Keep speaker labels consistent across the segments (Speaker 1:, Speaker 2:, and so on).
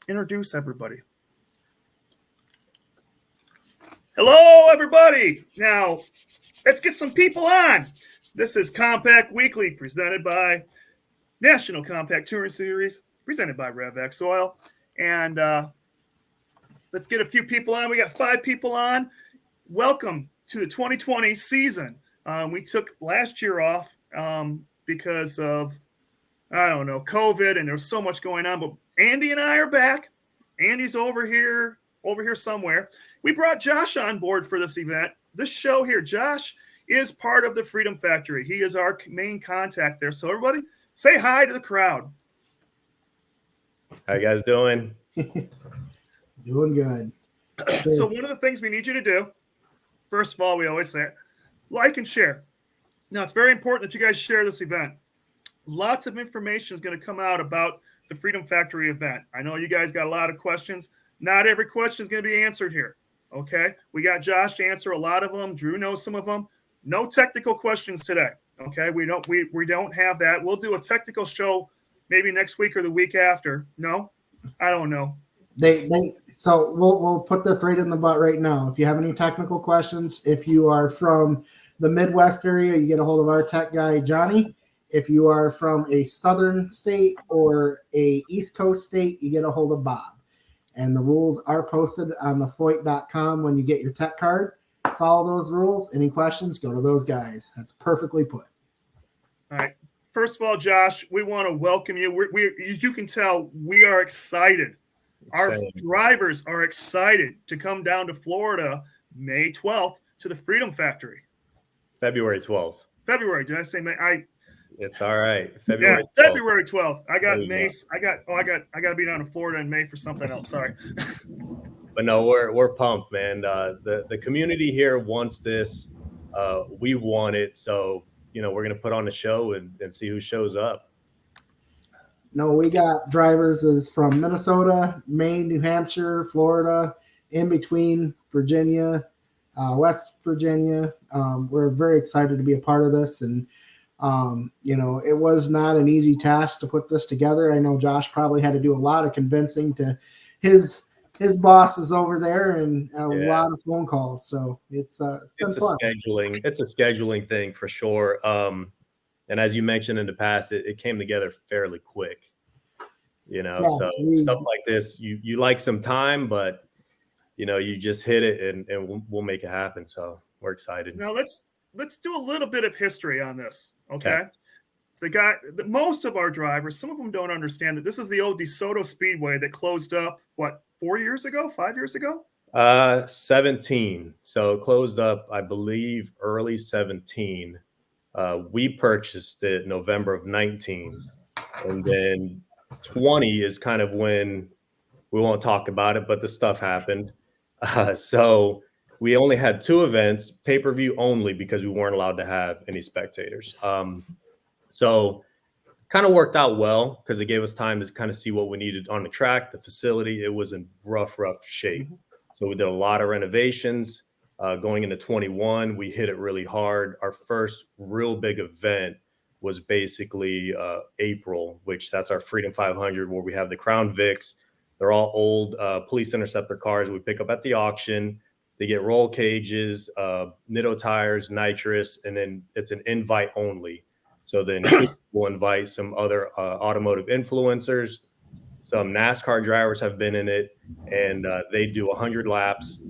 Speaker 1: introduce everybody. Hello, everybody. Now, let's get some people on. This is Compact Weekly, presented by National Compact Touring Series, presented by RevX Oil. And let's get a few people on. We got 5 people on. Welcome to the 2020 season. We took last year off because of, I don't know, COVID, and there's so much going on. But Andy and I are back. Andy's over here somewhere. We brought Josh on board for this event. This show here, Josh is part of the Freedom Factory. He is our main contact there. So everybody, say hi to the crowd.
Speaker 2: How you guys doing?
Speaker 3: Doing good.
Speaker 1: So one of the things we need you to do, first of all, we always say, like and share. Now, it's very important that you guys share this event. Lots of information is going to come out about the Freedom Factory event. I know you guys got a lot of questions. Not every question is going to be answered here. Okay, we got Josh to answer a lot of them. Drew knows some of them. No technical questions today. Okay, we don't have that. We'll do a technical show maybe next week or the week after. No, I don't know.
Speaker 3: So we'll put this right in the butt right now. If you have any technical questions, if you are from the Midwest area, you get a hold of our tech guy Johnny. If you are from a southern state or a East Coast state, you get a hold of Bob. And the rules are posted on thefoyt.com when you get your tech card. Follow those rules. Any questions, go to those guys. That's perfectly put.
Speaker 1: All right. First of all, Josh, we want to welcome you. You can tell we are excited. Our drivers are excited to come down to Florida May 12th to the Freedom Factory.
Speaker 2: February 12th.
Speaker 1: February. Did I say May?
Speaker 2: It's all right. February 12th.
Speaker 1: February 12th. I got May. I got to be down in Florida in May for something else. Sorry.
Speaker 2: But no, we're pumped, man. The community here wants this. We want it. So, we're going to put on a show and see who shows up.
Speaker 3: No, we got drivers is from Minnesota, Maine, New Hampshire, Florida, in between Virginia, West Virginia. We're very excited to be a part of this. And, it was not an easy task to put this together. I know Josh probably had to do a lot of convincing to his bosses over there and a lot of phone calls. So it's a
Speaker 2: scheduling thing for sure. And as you mentioned in the past, it came together fairly quick, so stuff like this, you like some time, but you just hit it and we'll make it happen. So we're excited.
Speaker 1: Now let's do a little bit of history on this. Okay. Most of our drivers, some of them don't understand that this is the old DeSoto Speedway that closed up, 4 years ago, 5 years ago?
Speaker 2: 17. So it closed up, I believe, early 17. We purchased it November of 19. And then 20 is kind of when we won't talk about it, but the stuff happened. So we only had 2 events, pay-per-view only, because we weren't allowed to have any spectators. So kind of worked out well because it gave us time to kind of see what we needed on the track, the facility. It was in rough shape. Mm-hmm. So we did a lot of renovations. Going into 21, we hit it really hard. Our first real big event was basically April, which that's our Freedom 500, where we have the Crown Vics. They're all old Police Interceptor cars we pick up at the auction. They get roll cages, Nitto tires, nitrous, and then it's an invite only. So then we'll invite some other automotive influencers. Some NASCAR drivers have been in it, and they do 100 laps.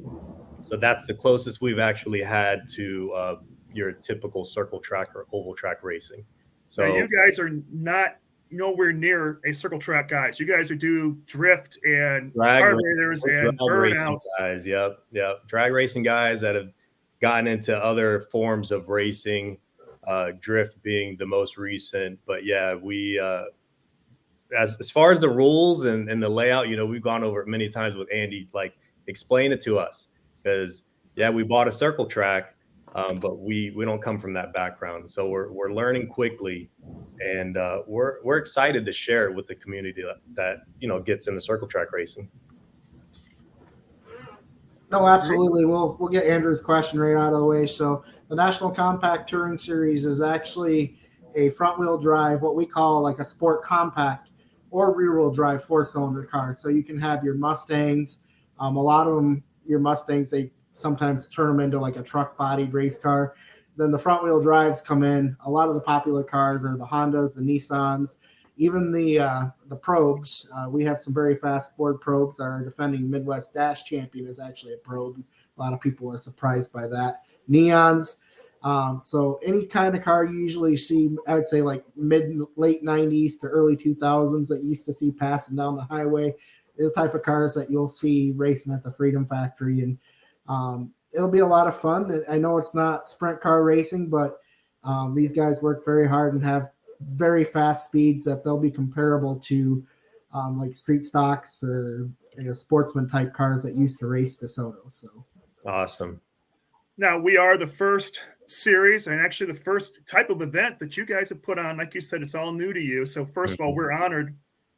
Speaker 2: So that's the closest we've actually had to your typical circle track or oval track racing. So
Speaker 1: now you guys are not nowhere near a circle track guys. You guys do drift and carburetors and burnouts.
Speaker 2: Guys, yep. Drag racing guys that have gotten into other forms of racing, drift being the most recent. But yeah, we as far as the rules and the layout, we've gone over it many times with Andy. Like, explain it to us, because we bought a circle track. But we don't come from that background, so we're learning quickly, and we're excited to share it with the community that gets into circle track racing.
Speaker 3: No, absolutely. We'll get Andrew's question right out of the way. So the National Compact Touring Series is actually a front wheel drive, what we call like a sport compact or rear-wheel drive 4-cylinder cars. So you can have your Mustangs. A lot of them, your Mustangs, they sometimes turn them into like a truck-bodied race car. Then the front-wheel drives come in. A lot of the popular cars are the Hondas, the Nissans, even the Probes. We have some very fast Ford Probes. Our defending Midwest Dash champion is actually a Probe. A lot of people are surprised by that. Neons. So any kind of car you usually see, I would say like late 90s to early 2000s that you used to see passing down the highway, is the type of cars that you'll see racing at the Freedom Factory. And it'll be a lot of fun. I know it's not sprint car racing, but these guys work very hard and have very fast speeds that they'll be comparable to like street stocks or sportsman type cars that used to race DeSoto. So
Speaker 2: awesome.
Speaker 1: Now, we are the first series and actually the first type of event that you guys have put on. Like you said, it's all new to you. So first of all, we're honored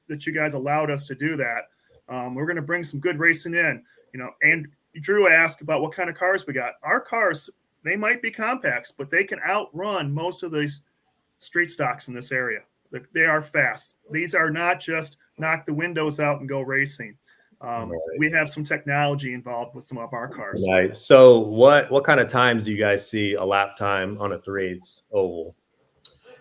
Speaker 1: that you guys allowed us to do that. We're going to bring some good racing in, and Drew asked about what kind of cars we got. Our cars, they might be compacts, but they can outrun most of these street stocks in this area. They are fast. These are not just knock the windows out and go racing. We have some technology involved with some of our cars.
Speaker 2: Right. So what kind of times do you guys see a lap time on a 3/8 oval?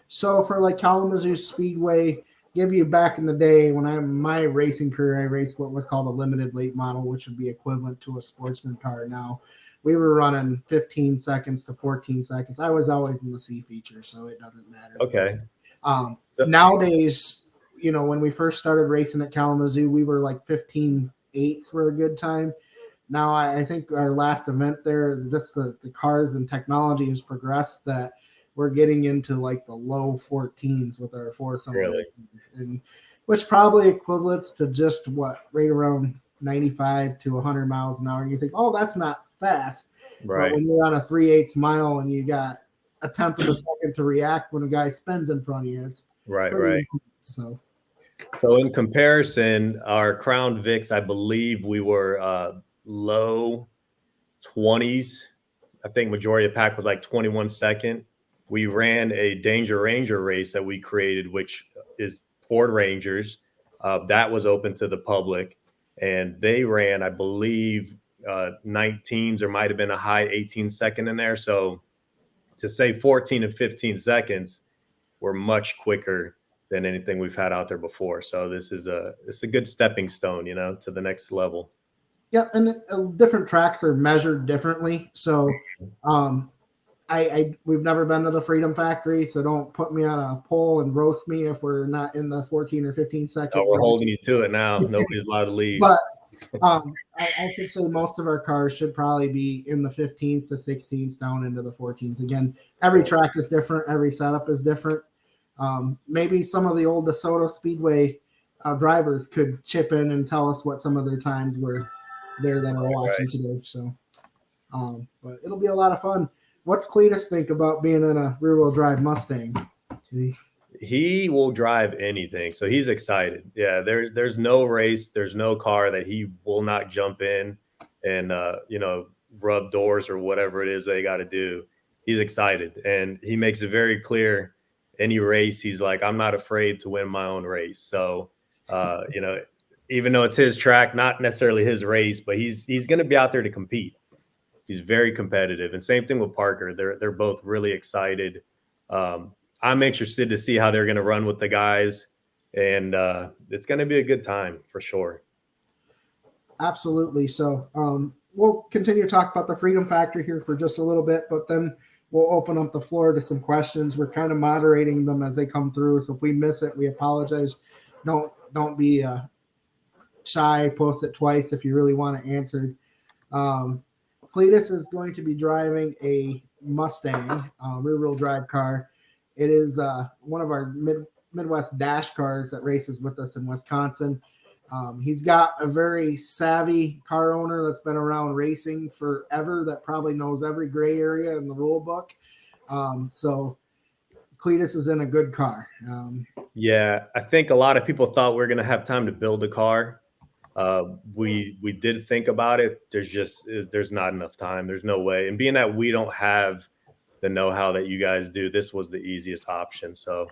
Speaker 3: So for like Kalamazoo Speedway, give you back in the day when my racing career, I raced what was called a limited late model, which would be equivalent to a sportsman car now. We were running 15 seconds to 14 seconds. I was always in the C feature, so it doesn't matter.
Speaker 2: Okay.
Speaker 3: Nowadays, when we first started racing at Kalamazoo, we were like 15.8s were a good time. Now, I think our last event there, just the cars and technology has progressed that we're getting into like the low 14s with our 4-cylinder.
Speaker 2: Really?
Speaker 3: And which probably equivalents to just right around 95 to 100 miles an hour. And you think, oh, that's not fast.
Speaker 2: Right.
Speaker 3: But when you're on a 3/8 mile and you got a tenth of a second to react when a guy spins in front of you, it's
Speaker 2: right.
Speaker 3: So
Speaker 2: in comparison, our Crown Vics, I believe we were low 20s. I think majority of the pack was like 21 second. We ran a Danger Ranger race that we created, which is Ford Rangers. That was open to the public, and they ran, I believe, 19s, or might have been a high 18 second in there. So to say 14 and 15 seconds, we're much quicker than anything we've had out there before. So it's a good stepping stone, to the next level.
Speaker 3: Yeah, and different tracks are measured differently. So we've never been to the Freedom Factory, so don't put me on a pole and roast me if we're not in the 14 or 15 second.
Speaker 2: Oh, we're holding you to it now. Nobody's allowed to leave.
Speaker 3: But I should say most of our cars should probably be in the 15s to 16s down into the 14s. Again, every track is different. Every setup is different. Maybe some of the old DeSoto Speedway drivers could chip in and tell us what some of their times were there that are watching today. So, but it'll be a lot of fun. What's Cletus think about being in a rear-wheel drive Mustang?
Speaker 2: He will drive anything, so he's excited. Yeah, there's no race, there's no car that he will not jump in and rub doors or whatever it is they got to do. He's excited, and he makes it very clear. Any race, he's like, I'm not afraid to win my own race. So, even though it's his track, not necessarily his race, but he's going to be out there to compete. He's very competitive, and same thing with Parker. They're both really excited. I'm interested to see how they're going to run with the guys, and it's going to be a good time for sure.
Speaker 3: Absolutely. So we'll continue to talk about the Freedom Factory here for just a little bit, but then we'll open up the floor to some questions. We're kind of moderating them as they come through, so if we miss it, we apologize. Don't be shy. Post it twice if you really want it answered. Cletus is going to be driving a Mustang rear-wheel drive car. It is one of our Midwest Dash cars that races with us in Wisconsin. He's got a very savvy car owner that's been around racing forever that probably knows every gray area in the rule book. So Cletus is in a good car.
Speaker 2: Yeah, I think a lot of people thought we were going to have time to build a car. We did think about it. There's not enough time. There's no way. And being that we don't have the know-how that you guys do, this was the easiest option. So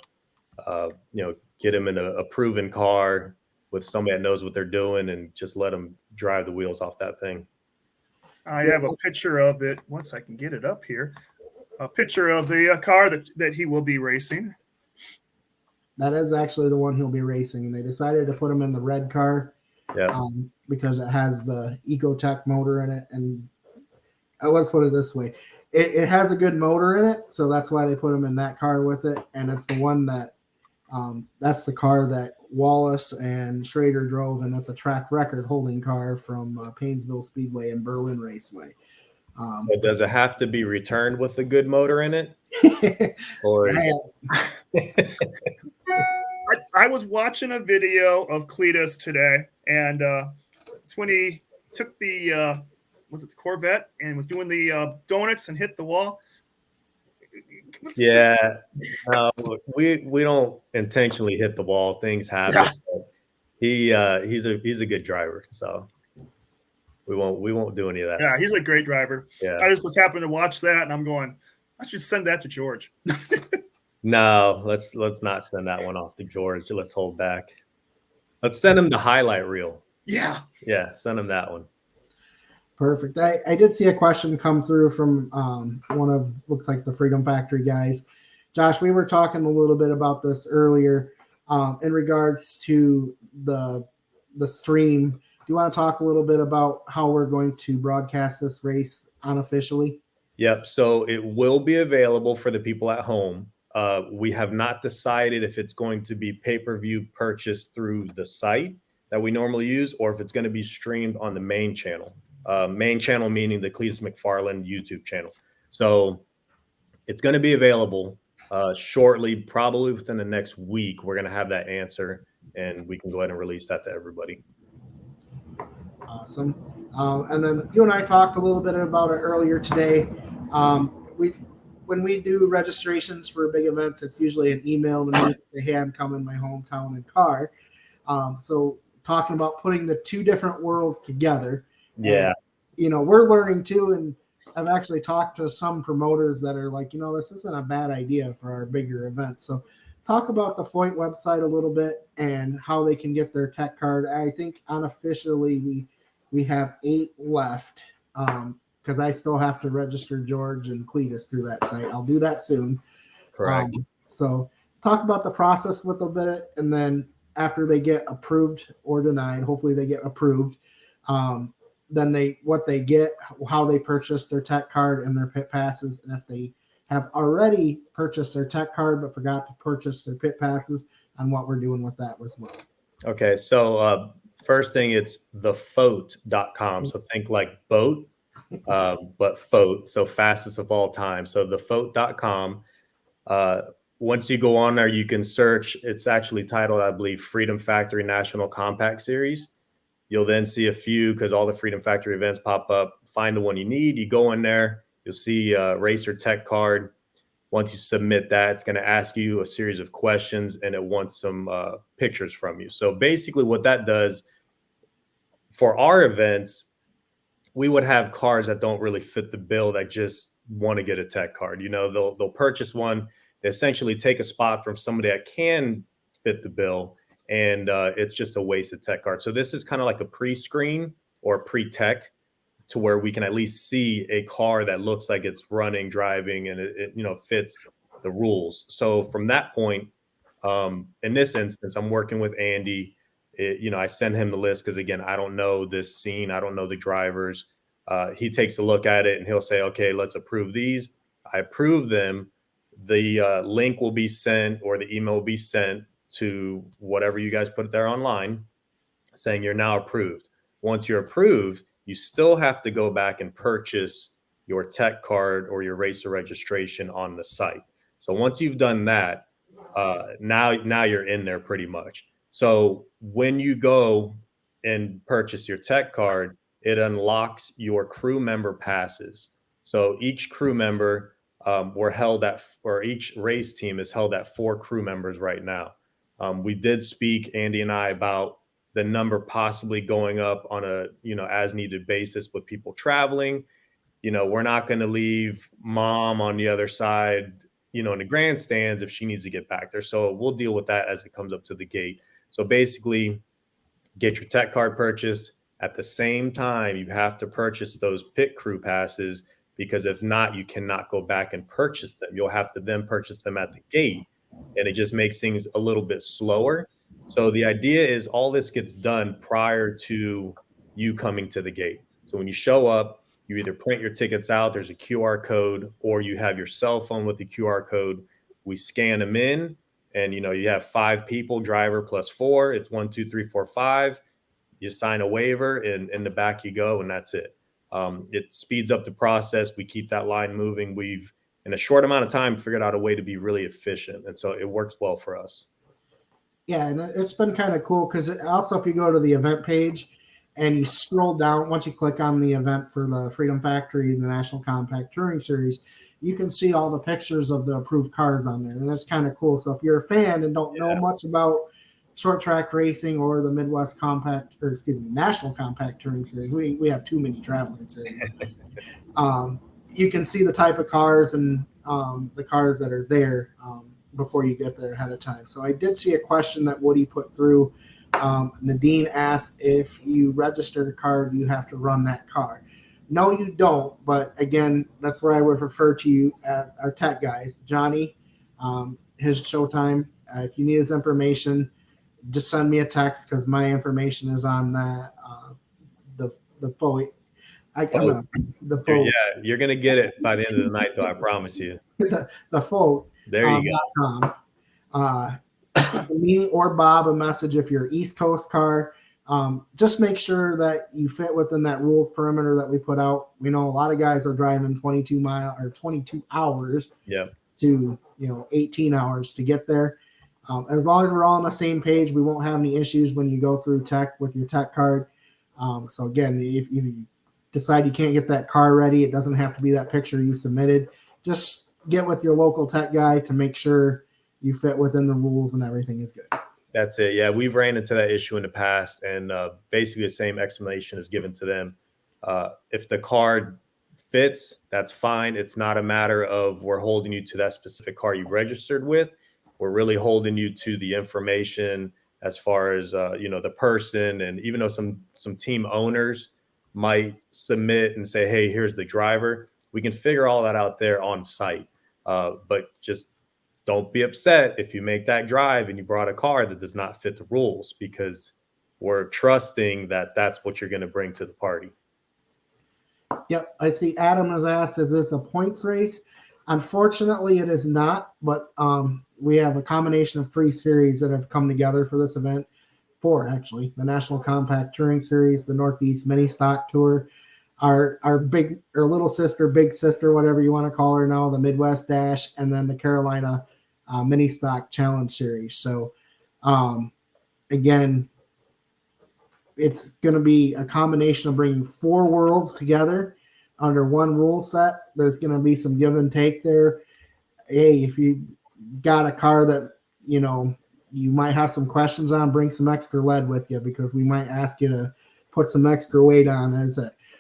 Speaker 2: get them in a proven car with somebody that knows what they're doing, and just let them drive the wheels off that thing.
Speaker 1: I have a picture of it once I can get it up here. A picture of the car that he will be racing.
Speaker 3: That is actually the one he'll be racing. They decided to put him in the red car because it has the Ecotec motor in it. And let's put it this way. It has a good motor in it, so that's why they put him in that car with it. And it's the one that that's the car that Wallace and Schrader drove, and that's a track record holding car from Painesville Speedway and Berlin Raceway.
Speaker 2: So does it have to be returned with a good motor in it? Or
Speaker 1: I was watching a video of Cletus today, and it's when he took the was it the Corvette and was doing the donuts and hit the wall. We don't intentionally hit the wall. Things happen. Yeah. He's a good driver, so we won't do any of that. Yeah, he's a great driver.
Speaker 2: Yeah,
Speaker 1: I just was happening to watch that, and I'm going, I should send that to George.
Speaker 2: No, let's not send that one off to George. Let's hold back. Let's send him the highlight reel.
Speaker 1: Yeah,
Speaker 2: send him that one.
Speaker 3: Perfect. I did see a question come through from one of, looks like the Freedom Factory guys. Josh, we were talking a little bit about this earlier in regards to the stream. Do you want to talk a little bit about how we're going to broadcast this race unofficially?
Speaker 2: Yep. So it will be available for the people at home. We have not decided if it's going to be pay-per-view purchased through the site that we normally use, or if it's going to be streamed on the main channel. Main channel meaning the Cletus McFarland YouTube channel. So it's going to be available shortly, probably within the next week. We're going to have that answer, and we can go ahead and release that to everybody.
Speaker 3: Awesome. And then you and I talked a little bit about it earlier today. When we do registrations for big events, it's usually an email to me, say, hey, I'm coming my hometown and car. So talking about putting the two different worlds together.
Speaker 2: Yeah.
Speaker 3: And, we're learning too. And I've actually talked to some promoters that are like, this isn't a bad idea for our bigger events. So talk about the Foyt website a little bit and how they can get their tech card. I think unofficially we have 8 left because I still have to register George and Cletus through that site. I'll do that soon.
Speaker 2: Correct.
Speaker 3: So talk about the process with a bit, and then after they get approved or denied, hopefully they get approved, then what they get, how they purchase their tech card and their pit passes, and if they have already purchased their tech card but forgot to purchase their pit passes, and what we're doing with that as well.
Speaker 2: Okay, so first thing, it's thefoat.com. So think like boat, but Foat, so fastest of all time. So thefoat.com. Once you go on there, you can search. It's actually titled, I believe, Freedom Factory National Compact Series. You'll then see a few because all the Freedom Factory events pop up. Find the one you need. You go in there. You'll see a racer tech card. Once you submit that, it's going to ask you a series of questions, and it wants some pictures from you. So basically what that does for our events, we would have cars that don't really fit the bill that just want to get a tech card. They'll purchase one. They essentially take a spot from somebody that can fit the bill, and it's just a wasted tech card. So this is kind of like a pre-screen or pre-tech, to where we can at least see a car that looks like it's running, driving, and it fits the rules. So from that point, in this instance, I'm working with Andy. I send him the list because, again, I don't know this scene. I don't know the drivers. He takes a look at it and he'll say, okay, let's approve these. I approve them. The link will be sent, or the email will be sent to whatever you guys put there online, saying you're now approved. Once you're approved, you still have to go back and purchase your tech card or your racer registration on the site. So once you've done that, now you're in there pretty much. So when you go and purchase your tech card, it unlocks your crew member passes. So each crew member, each race team is held at 4 crew members right now. We did speak, Andy and I, about the number possibly going up on a, as needed basis with people traveling. We're not going to leave mom on the other side, in the grandstands if she needs to get back there. So we'll deal with that as it comes up to the gate. So basically, get your tech card purchased. At the same time, you have to purchase those pit crew passes, because if not, you cannot go back and purchase them. You'll have to then purchase them at the gate, and it just makes things a little bit slower. So the idea is all this gets done prior to you coming to the gate. So when you show up, you either print your tickets out, there's a QR code, or you have your cell phone with the QR code. We scan them in, and you have 5 people, driver plus 4. It's 1, 2, 3, 4, 5. You sign a waiver, and in the back you go, and that's it. It speeds up the process. We keep that line moving. We've, in a short amount of time, figured out a way to be really efficient, and so it works well for us.
Speaker 3: Yeah, and it's been kind of cool because also if you go to the event page and you scroll down, once you click on the event for the Freedom Factory, the National Compact Touring Series, you can see all the pictures of the approved cars on there, and that's kind of cool. So if you're a fan and don't know much about short track racing or the Midwest Compact, or National Compact Touring Series, we have too many traveling series. You can see the type of cars and the cars that are there before you get there ahead of time. So I did see a question that Woody put through. Nadine asked, if you register the car, do you have to run that car? No, you don't. But again, that's where I would refer to you at our tech guys, Johnny, his Showtime. If you need his information, just send me a text because my information is on that the phone. The phone.
Speaker 2: Yeah, you're gonna get it by the end of the night, though. I promise you.
Speaker 3: the phone.
Speaker 2: There you
Speaker 3: go. Me or Bob a message if you're East Coast car. Just make sure that you fit within that rules perimeter that we put out. We know a lot of guys are driving 22 hours to 18 hours to get there. As long as we're all on the same page, we won't have any issues when you go through tech with your tech card. So again, if you decide you can't get that car ready, it doesn't have to be that picture you submitted. Just get with your local tech guy to make sure you fit within the rules and everything is good.
Speaker 2: That's it. Yeah, we've ran into that issue in the past, and basically the same explanation is given to them. If the card fits, that's fine. It's not a matter of we're holding you to that specific car you registered with. We're really holding you to the information as far as the person, and even though some team owners might submit and say, hey, here's the driver, we can figure all that out there on site. But just don't be upset if you make that drive and you brought a car that does not fit the rules, because we're trusting that that's what you're going to bring to the party.
Speaker 3: Yep. I see Adam has asked, is this a points race? Unfortunately, it is not, but we have a combination of 3 series that have come together for this event. 4, actually. The National Compact Touring Series, the Northeast Mini Stock Tour, our little sister, big sister, whatever you want to call her now, the Midwest Dash, and then the Carolina Mini Stock Challenge Series. So, again, it's going to be a combination of bringing 4 worlds together under one rule set. There's going to be some give and take there. Hey, if you got a car that, you might have some questions on, bring some extra lead with you, because we might ask you to put some extra weight on.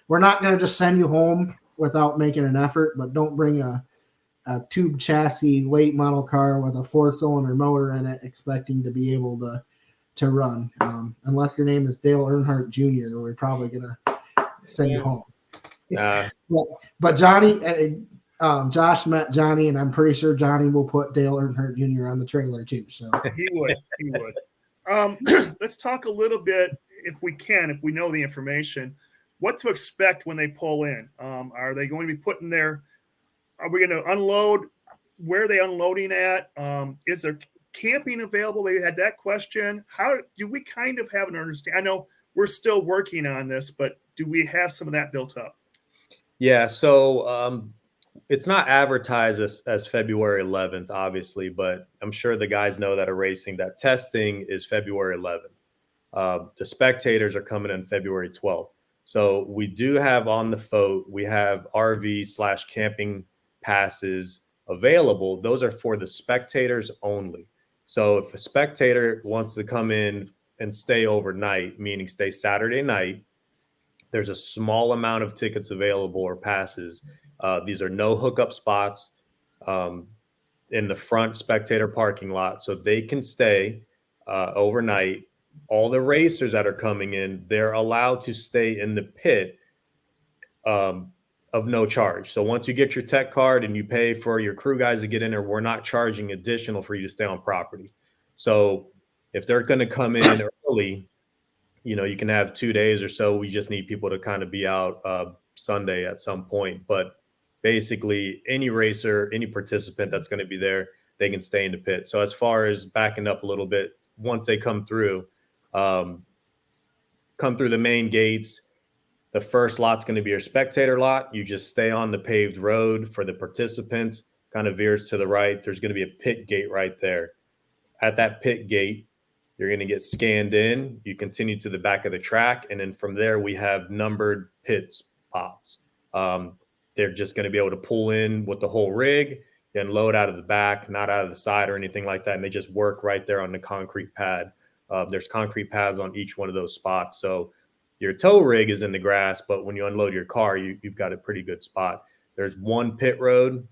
Speaker 3: We're not going to just send you home without making an effort, but don't bring a tube chassis late model car with a 4-cylinder motor in it expecting to be able to run. Unless your name is Dale Earnhardt Jr., we're probably going to send you home. But Johnny, Josh met Johnny, and I'm pretty sure Johnny will put Dale Earnhardt Jr. on the trailer too. So
Speaker 1: he would. Let's talk a little bit, if we know the information, what to expect when they pull in. Are they going to be putting their? Are we going to unload? Where are they unloading at? Is there camping available? We had that question. How do we kind of have an understanding? I know we're still working on this, but do we have some of that built up?
Speaker 2: Yeah, so it's not advertised as February 11th, obviously, but I'm sure the guys know that are racing that testing is February 11th. The spectators are coming in February 12th. So we do have on the FOAT, we have RV/camping passes available. Those are for the spectators only. So if a spectator wants to come in and stay overnight, meaning stay Saturday night, there's a small amount of tickets available or passes. These are no hookup spots. in the front spectator parking lot, so they can stay overnight. All the racers that are coming in, they're allowed to stay in the pit of no charge. So once you get your tech card and you pay for your crew guys to get in there, we're not charging additional for you to stay on property. So if they're going to come in early, you can have 2 days or so. We just need people to kind of be out Sunday at some point. But basically, any racer, any participant that's going to be there, they can stay in the pit. So as far as backing up a little bit, once they come through the main gates, the first lot's going to be your spectator lot. You just stay on the paved road. For the participants, kind of veers to the right. There's going to be a pit gate right there. At that pit gate, you're going to get scanned in. You continue to the back of the track. And then from there, we have numbered pit spots. They're just going to be able to pull in with the whole rig and load out of the back, not out of the side or anything like that. And they just work right there on the concrete pad. There's concrete pads on each one of those spots. So your tow rig is in the grass, but when you unload your car, you've got a pretty good spot. There's one pit road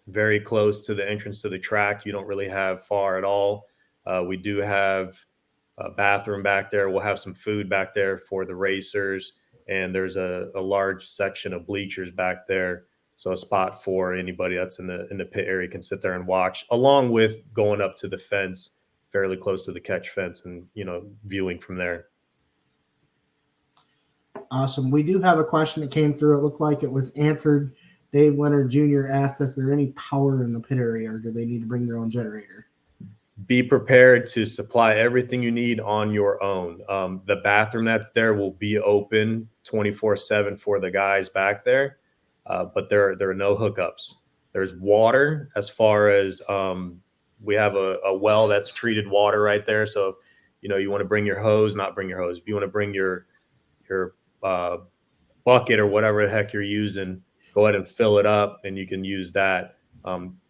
Speaker 2: very close to the entrance to the track. You don't really have far at all. We do have a bathroom back there. We'll have some food back there for the racers. And there's a large section of bleachers back there. So a spot for anybody that's in the pit area can sit there and watch, along with going up to the fence, fairly close to the catch fence, and, viewing from there.
Speaker 3: Awesome. We do have a question that came through. It looked like it was answered. Dave Leonard Jr. asked if there any power in the pit area, or do they need to bring their own generator?
Speaker 2: Be prepared to supply everything you need on your own. The bathroom that's there will be open 24/7 for the guys back there, but there are no hookups. There's water, as far as we have a well that's treated water right there. So, you want to bring your hose, not bring your hose. If you want to bring your bucket or whatever the heck you're using, go ahead and fill it up, and you can use that.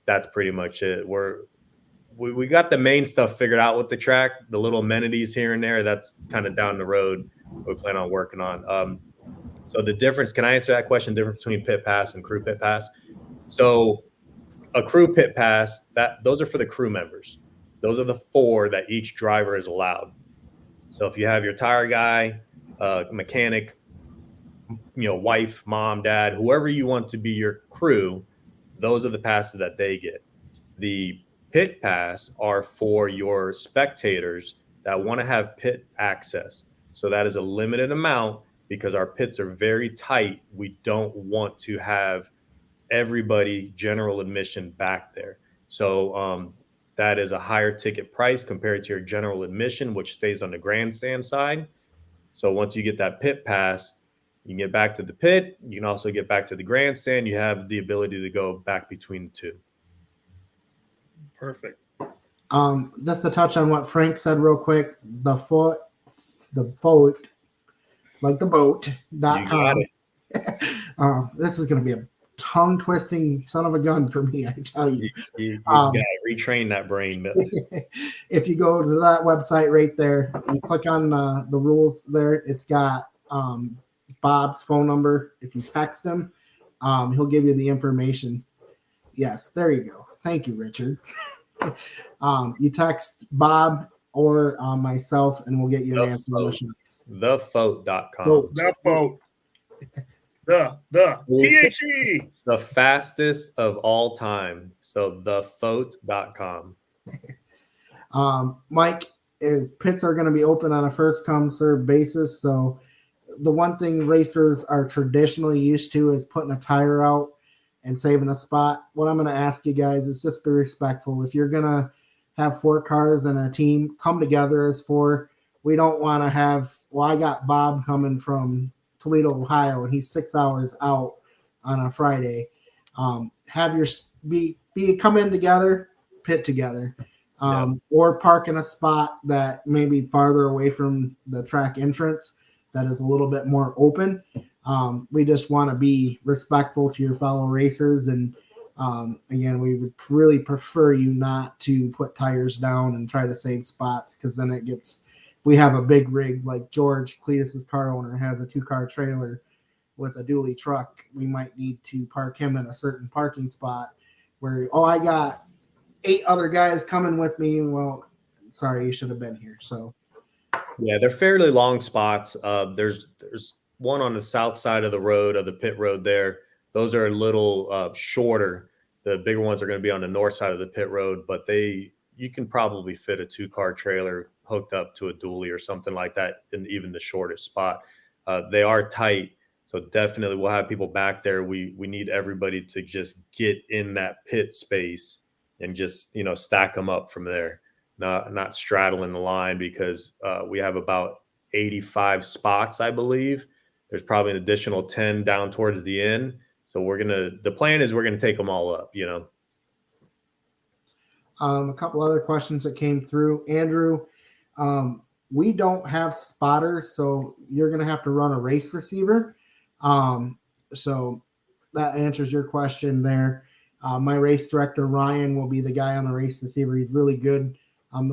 Speaker 2: That's pretty much it. We got the main stuff figured out with the track. The little amenities here and there, that's kind of down the road. We plan on working on. So the difference, can I answer that question? Difference between pit pass and crew pit pass. So a crew pit pass, those are for the crew members. Those are the 4 that each driver is allowed. So if you have your tire guy, mechanic, wife, mom, dad, whoever you want to be your crew, those are the passes that they get. The pit pass are for your spectators that want to have pit access. So that is a limited amount because our pits are very tight. We don't want to have everybody general admission back there. So that is a higher ticket price compared to your general admission, which stays on the grandstand side. So once you get that pit pass, you can get back to the pit. You can also get back to the grandstand. You have the ability to go back between the two.
Speaker 1: Perfect.
Speaker 3: Just to touch on what Frank said real quick, the vote, like the boat.com. This is going to be a tongue twisting son of a gun for me, I tell you.
Speaker 2: You got to retrain that brain.
Speaker 3: If you go to that website right there, you click on the rules there. It's got Bob's phone number. If you text him, he'll give you the information. Yes, there you go. Thank you, Richard. You text Bob or myself, and we'll get you an answer.
Speaker 2: Thefote.com.
Speaker 1: The Fote. The THE.
Speaker 2: The fastest of all time. So thefote.com.
Speaker 3: Mike, pits are going to be open on a first come serve basis. So the one thing racers are traditionally used to is putting a tire out and saving a spot. What I'm going to ask you guys is just be respectful. If you're going to have 4 cars and a team, come together as 4. We don't want to have, I got Bob coming from Toledo, Ohio, and he's 6 hours out on a Friday. Have your come in together, pit together, or park in a spot that may be farther away from the track entrance that is a little bit more open. We just want to be respectful to your fellow racers. And again, we would really prefer you not to put tires down and try to save spots, because then it gets, we have a big rig like George, Cletus's car owner, has a 2-car trailer with a dually truck. We might need to park him in a certain parking spot where, I got 8 other guys coming with me. Well, sorry, you should have been here. So
Speaker 2: Yeah, they're fairly long spots. There's one on the south side of the road, of the pit road there. Those are a little shorter. The bigger ones are going to be on the north side of the pit road, but you can probably fit a 2-car trailer hooked up to a dually or something like that in even the shortest spot. They are tight, so definitely we'll have people back there. We need everybody to just get in that pit space and just stack them up from there, not straddling the line, because we have about 85 spots, I believe. There's probably an additional 10 down towards the end. So the plan is we're gonna take them all up.
Speaker 3: a couple other questions that came through. Andrew, we don't have spotters, so you're going to have to run a race receiver. So that answers your question there. My race director, Ryan, will be the guy on the race receiver. He's really good.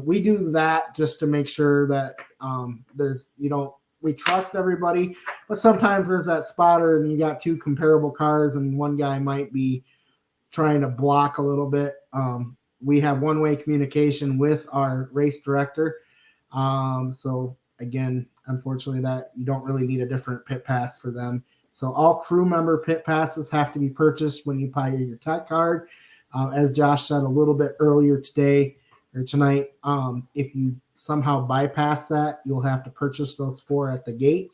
Speaker 3: We do that just to make sure that we trust everybody, but sometimes there's that spotter and you got 2 comparable cars and one guy might be trying to block a little bit. We have one-way communication with our race director. So again, unfortunately, that you don't really need a different pit pass for them. So all crew member pit passes have to be purchased when you buy your tech card. As Josh said a little bit earlier today or tonight, if you somehow bypass that, you'll have to purchase those 4 at the gate.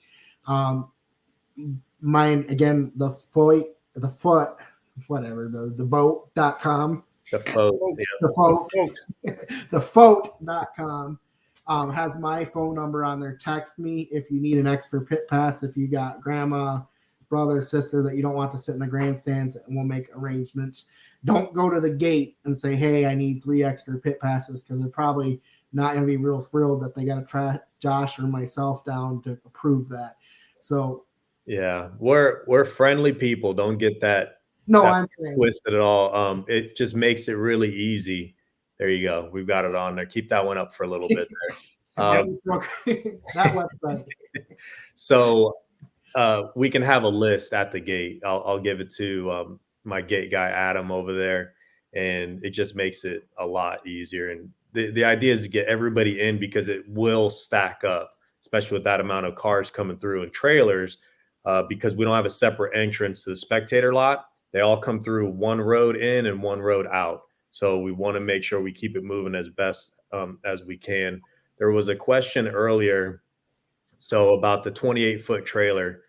Speaker 3: Mine, again, the boat.com. Thefoat.com has my phone number on there. Text me if you need an extra pit pass. If you got grandma, brother, sister that you don't want to sit in the grandstands, and we'll make arrangements. Don't go to the gate and say, hey, I need 3 extra pit passes, because they're probably not going to be real thrilled that they got to track Josh or myself down to approve that. So
Speaker 2: yeah, we're friendly people. Don't get that.
Speaker 3: No, I'm saying
Speaker 2: twisted at all. It just makes it really easy. There you go. We've got it on there. Keep that one up for a little bit there.
Speaker 3: That website.
Speaker 2: So we can have a list at the gate. I'll give it to my gate guy, Adam, over there, and it just makes it a lot easier. And the idea is to get everybody in, because it will stack up, especially with that amount of cars coming through and trailers, because we don't have a separate entrance to the spectator lot. They all come through one road in and one road out. So we want to make sure we keep it moving as best as we can. There was a question earlier, so about the 28-foot trailer,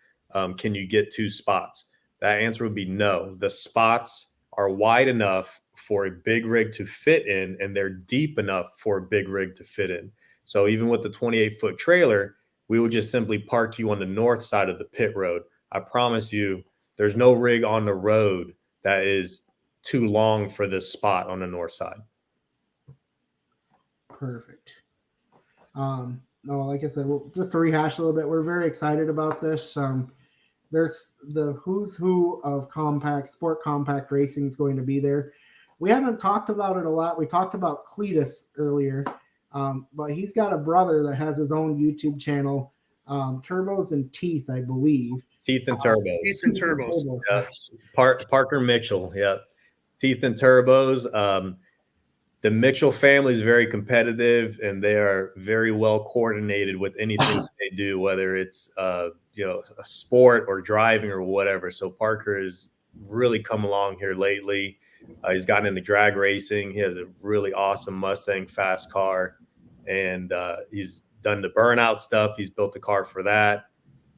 Speaker 2: can you get 2 spots? That answer would be no. The spots are wide enough for a big rig to fit in, and they're deep enough for a big rig to fit in. So even with the 28-foot trailer, we would just simply park you on the north side of the pit road. I promise you, there's no rig on the road that is too long for this spot on the north side.
Speaker 3: Perfect. No, like I said, just to rehash a little bit, we're very excited about this. There's the who's who of sport compact racing is going to be there. We haven't talked about it a lot. We talked about Cletus earlier, but he's got a brother that has his own YouTube channel, Turbos and Teeth, I believe.
Speaker 2: Teeth and Turbos.
Speaker 1: Teeth and Turbos.
Speaker 2: Yeah. Parker Mitchell. Yeah. Teeth and Turbos. The Mitchell family is very competitive, and they are very well coordinated with anything they do, whether it's a sport or driving or whatever. So Parker has really come along here lately. He's gotten into drag racing. He has a really awesome Mustang fast car, and he's done the burnout stuff. He's built a car for that.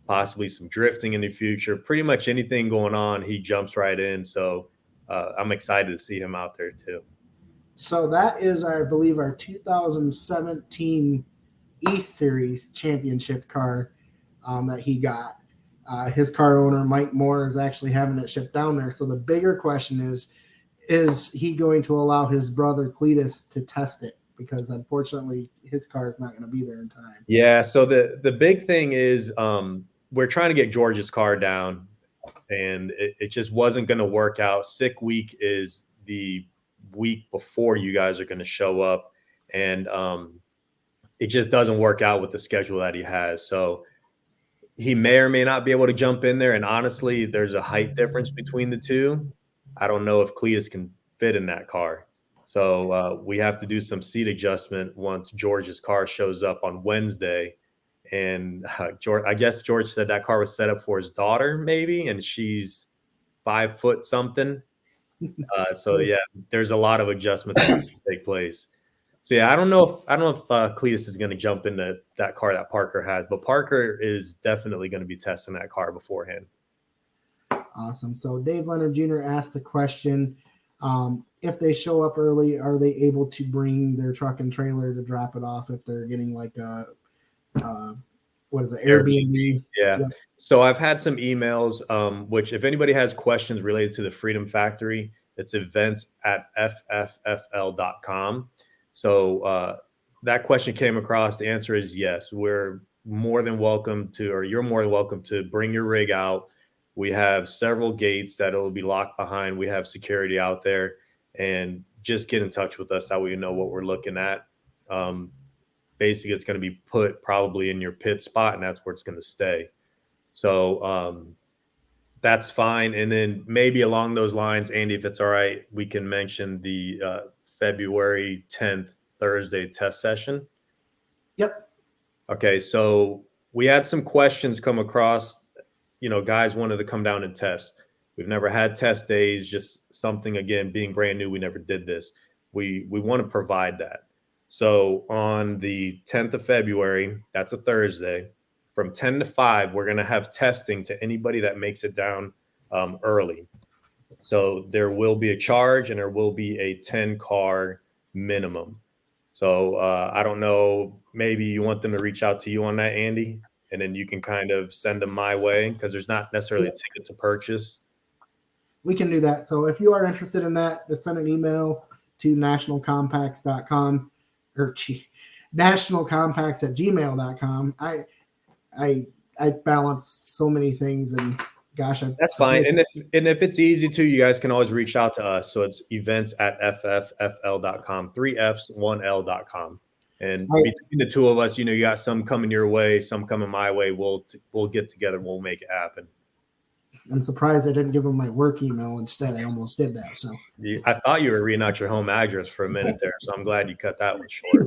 Speaker 2: Possibly some drifting in the future. Pretty much anything going on, he jumps right in. So I'm excited to see him out there too.
Speaker 3: So that is, I believe, our 2017 East Series championship car that he got. His car owner, Mike Moore, is actually having it shipped down there. So the bigger question is he going to allow his brother Cletus to test it? Because unfortunately, his car is not going to be there in time.
Speaker 2: Yeah. So the big thing is we're trying to get George's car down, and it just wasn't going to work out. Sick week is the week before you guys are going to show up, and it just doesn't work out with the schedule that he has. So he may or may not be able to jump in there. And honestly, there's a height difference between the two. I don't know if Cletus can fit in that car. So we have to do some seat adjustment once George's car shows up on Wednesday. And I guess George said that car was set up for his daughter, maybe, and she's 5 foot something. So yeah, there's a lot of adjustments that take place. So yeah, I don't know if Cletus is going to jump into that car that Parker has, but Parker is definitely going to be testing that car beforehand.
Speaker 3: Awesome. So Dave Leonard Jr. asked the question, if they show up early, are they able to bring their truck and trailer to drop it off if they're getting like a Airbnb?
Speaker 2: Yeah. Yep. So I've had some emails, which if anybody has questions related to the Freedom Factory, it's events@fffl.com. So that question came across. The answer is yes. We're more than welcome to, or you're more than welcome to bring your rig out. We have several gates that will be locked behind. We have security out there, and just get in touch with us. That way you know what we're looking at. Basically, it's going to be put probably in your pit spot, and that's where it's going to stay. So that's fine. And then maybe along those lines, Andy, if it's all right, we can mention the February 10th, Thursday test session.
Speaker 3: Yep.
Speaker 2: Okay. So we had some questions come across, guys wanted to come down and test. We've never had test days, just something, again, being brand new. We never did this. We want to provide that. So on the 10th of February, that's a Thursday, from 10 to 5, we're going to have testing to anybody that makes it down early. So there will be a charge and there will be a 10-car minimum. So I don't know, maybe you want them to reach out to you on that, Andy, and then you can kind of send them my way because there's not necessarily a ticket to purchase.
Speaker 3: We can do that. So if you are interested in that, just send an email to nationalcompacts.com or nationalcompacts@gmail.com. I balance so many things, and gosh,
Speaker 2: that's fine. And if it's easy to, you guys can always reach out to us. So it's events@fffl.com, 3 F's, 1 L.com. And between the two of us, you got some coming your way, some coming my way. We'll get together. We'll make it happen.
Speaker 3: I'm surprised I didn't give them my work email instead. I almost did that. So
Speaker 2: I thought you were reading out your home address for a minute there, so I'm glad you cut that one short.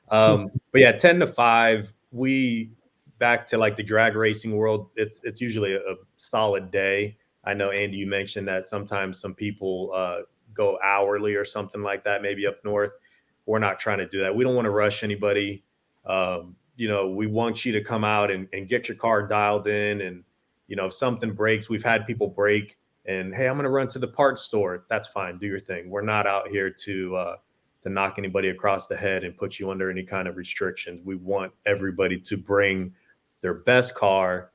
Speaker 2: But yeah, 10 to 5. We back to like the drag racing world. It's usually a solid day. I know, Andy, you mentioned that sometimes some people go hourly or something like that, maybe up north. We're not trying to do that. We don't want to rush anybody. We want you to come out and get your car dialed in. And, if something breaks, we've had people break and, hey, I'm going to run to the parts store. That's fine. Do your thing. We're not out here to knock anybody across the head and put you under any kind of restrictions. We want everybody to bring their best car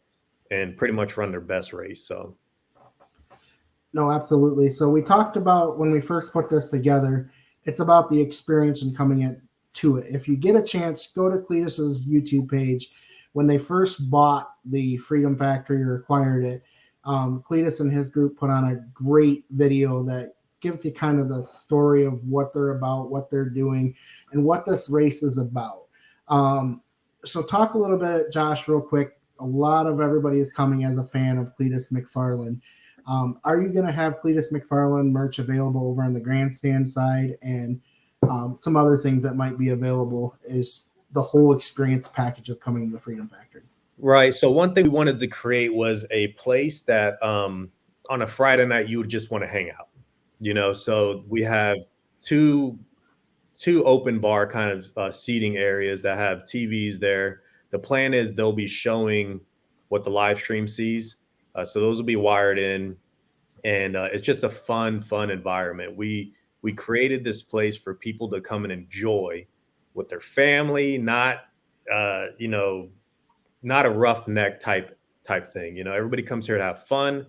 Speaker 2: and pretty much run their best race. So.
Speaker 3: No, absolutely. So we talked about when we first put this together, it's about the experience and coming to it. If you get a chance, go to Cletus's YouTube page. When they first bought the Freedom Factory or acquired it, Cletus and his group put on a great video that gives you kind of the story of what they're about, what they're doing, and what this race is about. So talk a little bit, Josh, real quick. A lot of everybody is coming as a fan of Cletus McFarland. Are you going to have Cletus McFarland merch available over on the grandstand side, and some other things that might be available is the whole experience package of coming to the Freedom Factory?
Speaker 2: Right. So one thing we wanted to create was a place that on a Friday night you would just want to hang out. So we have two open bar kind of seating areas that have TVs there. The plan is they'll be showing what the live stream sees. So those will be wired in, and it's just a fun environment. We created this place for people to come and enjoy with their family, not a roughneck type thing. Everybody comes here to have fun.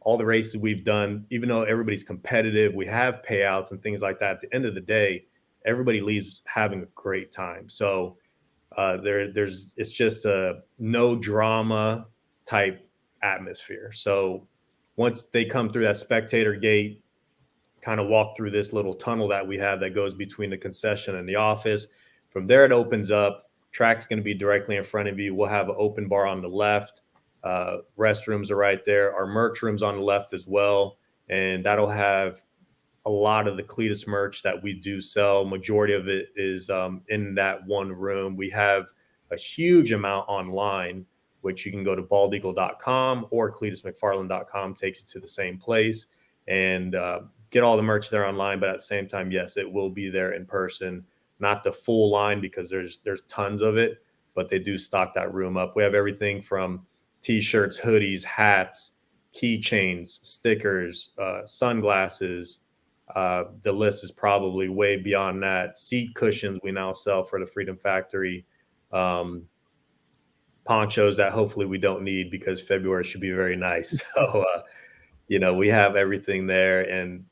Speaker 2: All the races we've done, even though everybody's competitive, we have payouts and things like that. At the end of the day, everybody leaves having a great time. So it's just a no drama type atmosphere. So once they come through that spectator gate, kind of walk through this little tunnel that we have that goes between the concession and the office. From there, it opens up. Track's going to be directly in front of you. We'll have an open bar on the left. Restrooms are right there. Our merch room's on the left as well. And that'll have a lot of the Cletus merch that we do sell, majority of it is in that one room. We have a huge amount online, which you can go to baldeagle.com or cletusmcfarland.com, takes you to the same place, and get all the merch there online. But at the same time, yes, it will be there in person. Not the full line because there's tons of it, but they do stock that room up. We have everything from t-shirts, hoodies, hats, keychains, stickers, sunglasses. The list is probably way beyond that. Seat cushions we now sell for the Freedom Factory. Ponchos that hopefully we don't need because February should be very nice. So, we have everything there. And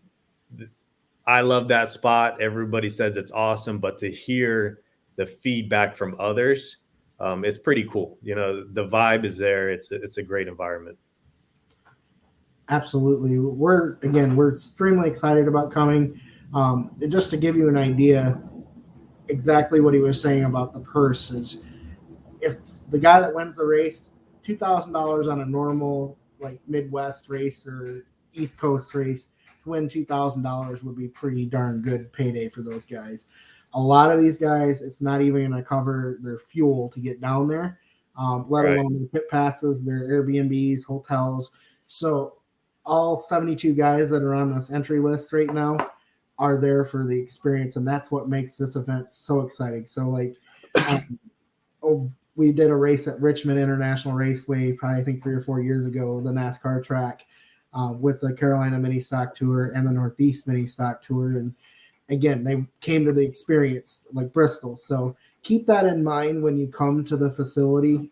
Speaker 2: I love that spot. Everybody says it's awesome, but to hear the feedback from others, it's pretty cool. The vibe is there. It's a great environment.
Speaker 3: Absolutely. We're extremely excited about coming. Just to give you an idea, exactly what he was saying about the purse is, if the guy that wins the race, $2,000 on a normal like Midwest race or East Coast race, to win $2,000 would be pretty darn good payday for those guys. A lot of these guys, it's not even going to cover their fuel to get down there, let alone their pit passes, their Airbnbs, hotels. So all 72 guys that are on this entry list right now are there for the experience, and that's what makes this event so exciting. So we did a race at Richmond International Raceway probably I think 3 or 4 years ago, the NASCAR track, with the Carolina Mini Stock Tour and the Northeast Mini Stock Tour. And again, they came to the experience like Bristol. So keep that in mind when you come to the facility.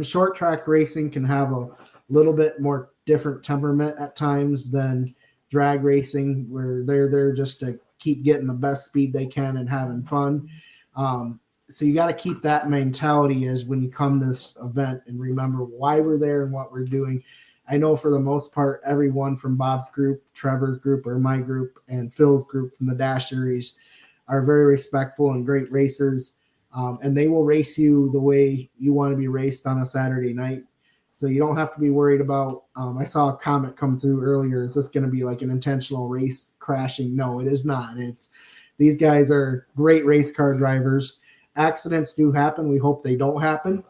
Speaker 3: Short track racing can have a little bit more different temperament at times than drag racing, where they're there just to keep getting the best speed they can and having fun. So you got to keep that mentality as when you come to this event and remember why we're there and what we're doing. I know for the most part, everyone from Bob's group, Trevor's group, or my group, and Phil's group from the Dash Series are very respectful and great racers. And they will race you the way you want to be raced on a Saturday night. So you don't have to be worried about, I saw a comment come through earlier, is this going to be like an intentional race crashing? No, it is not. These guys are great race car drivers. Accidents do happen. We hope they don't happen,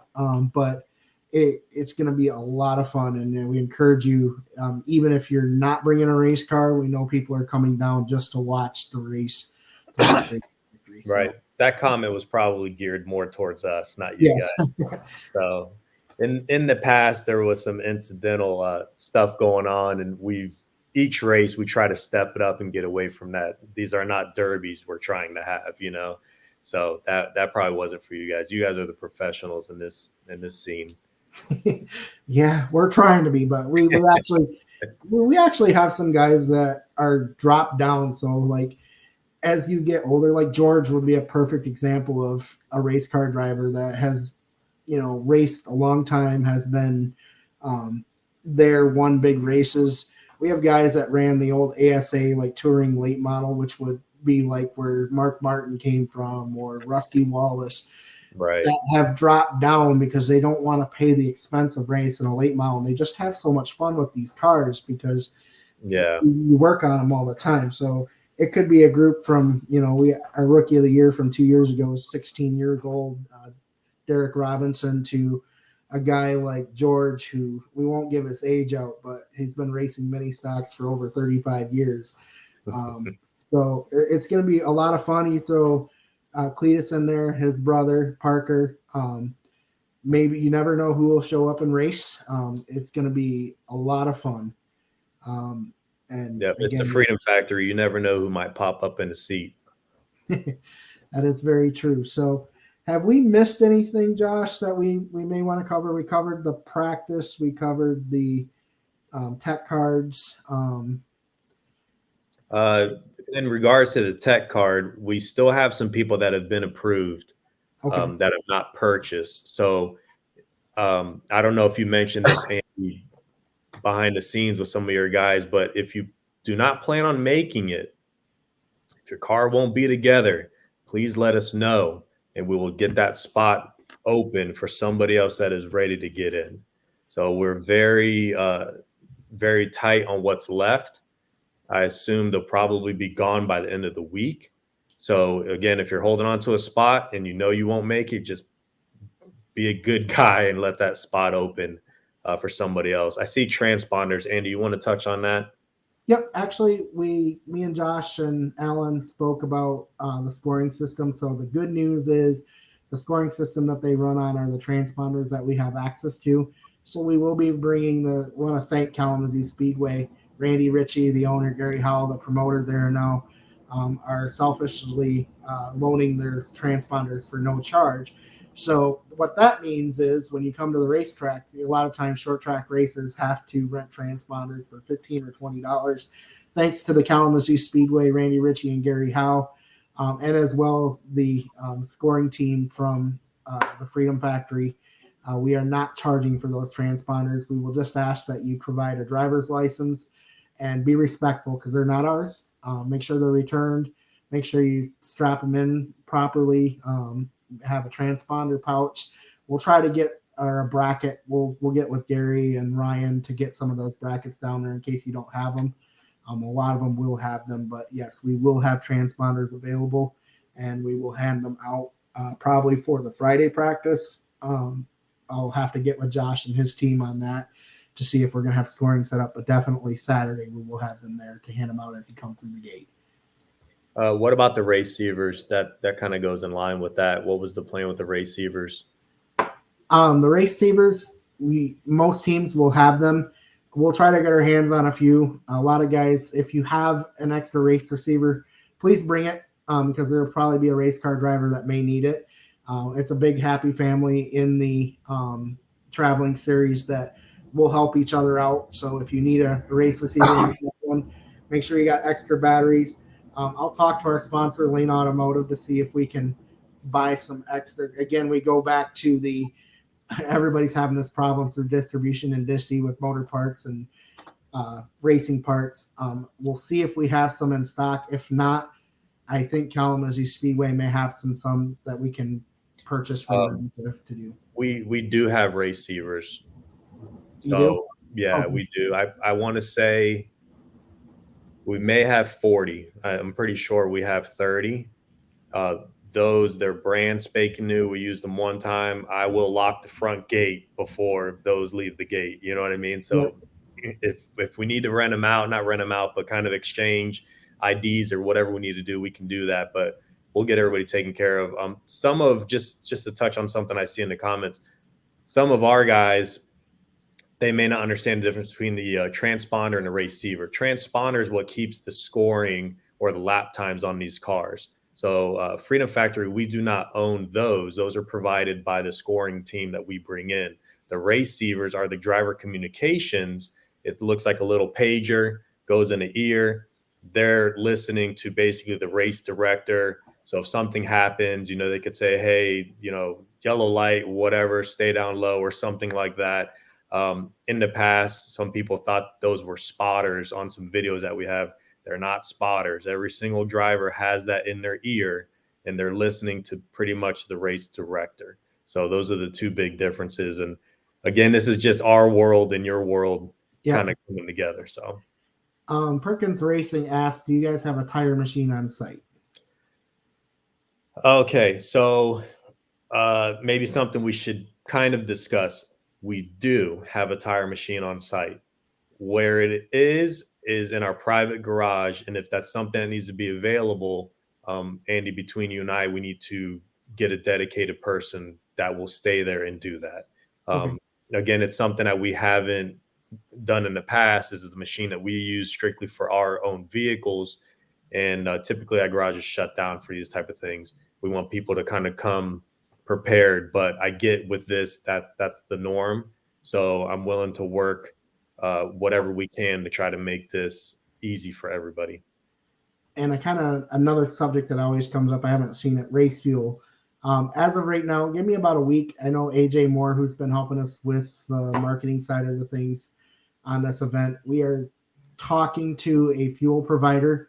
Speaker 3: but it's going to be a lot of fun. And we encourage you, even if you're not bringing a race car, we know people are coming down just to watch the race.
Speaker 2: Right. That comment was probably geared more towards us, not you guys. So in the past, there was some incidental stuff going on, and each race we try to step it up and get away from that. These are not derbies we're trying to have, So that probably wasn't for you guys. You guys are the professionals in this scene.
Speaker 3: Yeah, we're trying to be, but we actually have some guys that are dropped down. So like as you get older, like George would be a perfect example of a race car driver that has, raced a long time, has been there, won big races. We have guys that ran the old ASA like touring late model, which would be like where Mark Martin came from, or Rusty Wallace,
Speaker 2: right,
Speaker 3: that have dropped down because they don't want to pay the expense of racing a late model. And they just have so much fun with these cars because you work on them all the time. So it could be a group from, our rookie of the year from 2 years ago was 16 years old, Derek Robinson, to a guy like George, who we won't give his age out, but he's been racing mini stocks for over 35 years. So it's going to be a lot of fun. You throw Cletus in there, his brother, Parker. Maybe you never know who will show up and race. It's going to be a lot of fun.
Speaker 2: It's the Freedom Factory. You never know who might pop up in the seat.
Speaker 3: That is very true. So have we missed anything, Josh, that we may want to cover? We covered the practice. We covered the tech cards.
Speaker 2: In regards to the tech card, we still have some people that have been approved that have not purchased. So I don't know if you mentioned this, Andy, behind the scenes with some of your guys, but if you do not plan on making it, if your car won't be together, please let us know, and we will get that spot open for somebody else that is ready to get in. So we're very, very tight on what's left. I assume they'll probably be gone by the end of the week. So again, if you're holding on to a spot and you know you won't make it, just be a good guy and let that spot open for somebody else. I see transponders. Andy, you want to touch on that?
Speaker 3: Yep, actually, me and Josh and Alan spoke about the scoring system. So the good news is the scoring system that they run on are the transponders that we have access to. So we will be bringing want to thank Kalamazoo Speedway, Randy Ritchie, the owner, Gary Howell, the promoter there now, are selfishly loaning their transponders for no charge. So what that means is when you come to the racetrack, a lot of times short track racers have to rent transponders for $15 or $20. Thanks to the Kalamazoo Speedway, Randy Ritchie and Gary Howe, and as well the scoring team from the Freedom Factory. We are not charging for those transponders. We will just ask that you provide a driver's license and be respectful because they're not ours. Make sure they're returned. Make sure you strap them in properly. Have a transponder pouch. We'll try to get a bracket. We'll get with Gary and Ryan to get some of those brackets down there in case you don't have them. A lot of them will have them, but yes, we will have transponders available, and we will hand them out probably for the Friday practice. I'll have to get with Josh and his team on that to see if we're going to have scoring set up, but definitely Saturday we will have them there to hand them out as you come through the gate.
Speaker 2: What about the receivers? That kind of goes in line with that. What was the plan with the receivers?
Speaker 3: The receivers, most teams will have them. We'll try to get our hands on a few. A lot of guys, if you have an extra race receiver, please bring it because there will probably be a race car driver that may need it. It's a big happy family in the traveling series that will help each other out. So if you need a race receiver, make sure you got extra batteries. I'll talk to our sponsor, Lane Automotive, to see if we can buy some extra. Again, we go back to everybody's having this problem through distribution and disty with motor parts and racing parts. We'll see if we have some in stock. If not, I think Kalamazoo Speedway may have some that we can purchase for them to do.
Speaker 2: We do have receivers.
Speaker 3: So
Speaker 2: yeah, we do. I want to say we may have 40. I'm pretty sure we have 30. They're brand spanking new. We used them one time. I will lock the front gate before those leave the gate. You know what I mean? So if we need to rent them out, not rent them out, but kind of exchange IDs or whatever we need to do, we can do that. But we'll get everybody taken care of. Some of just to touch on something I see in the comments, some of our guys, they may not understand the difference between the transponder and the receiver. Transponder is what keeps the scoring or the lap times on these cars. So Freedom Factory, we do not own those. Those are provided by the scoring team that we bring in. The receivers are the driver communications. It looks like a little pager, goes in the ear. They're listening to basically the race director. So if something happens, they could say, hey, yellow light, whatever, stay down low or something like that. In the past, some people thought those were spotters on some videos that we have. They're not spotters. Every single driver has that in their ear, and they're listening to pretty much the race director. So those are the two big differences. And again, this is just our world and your world kind of coming together. So
Speaker 3: Perkins Racing asked, do you guys have a tire machine on site?
Speaker 2: Okay, so maybe something we should kind of discuss. We do have a tire machine on site. Where it is in our private garage. And if that's something that needs to be available, Andy, between you and I, we need to get a dedicated person that will stay there and do that. Okay. Again, it's something that we haven't done in the past. This is the machine that we use strictly for our own vehicles. And typically our garage is shut down for these type of things. We want people to kind of come prepared, but I get with this, that's the norm. So I'm willing to work whatever we can to try to make this easy for everybody.
Speaker 3: And another subject that always comes up, I haven't seen it, race fuel. As of right now, give me about a week. I know AJ Moore, who's been helping us with the marketing side of the things on this event, we are talking to a fuel provider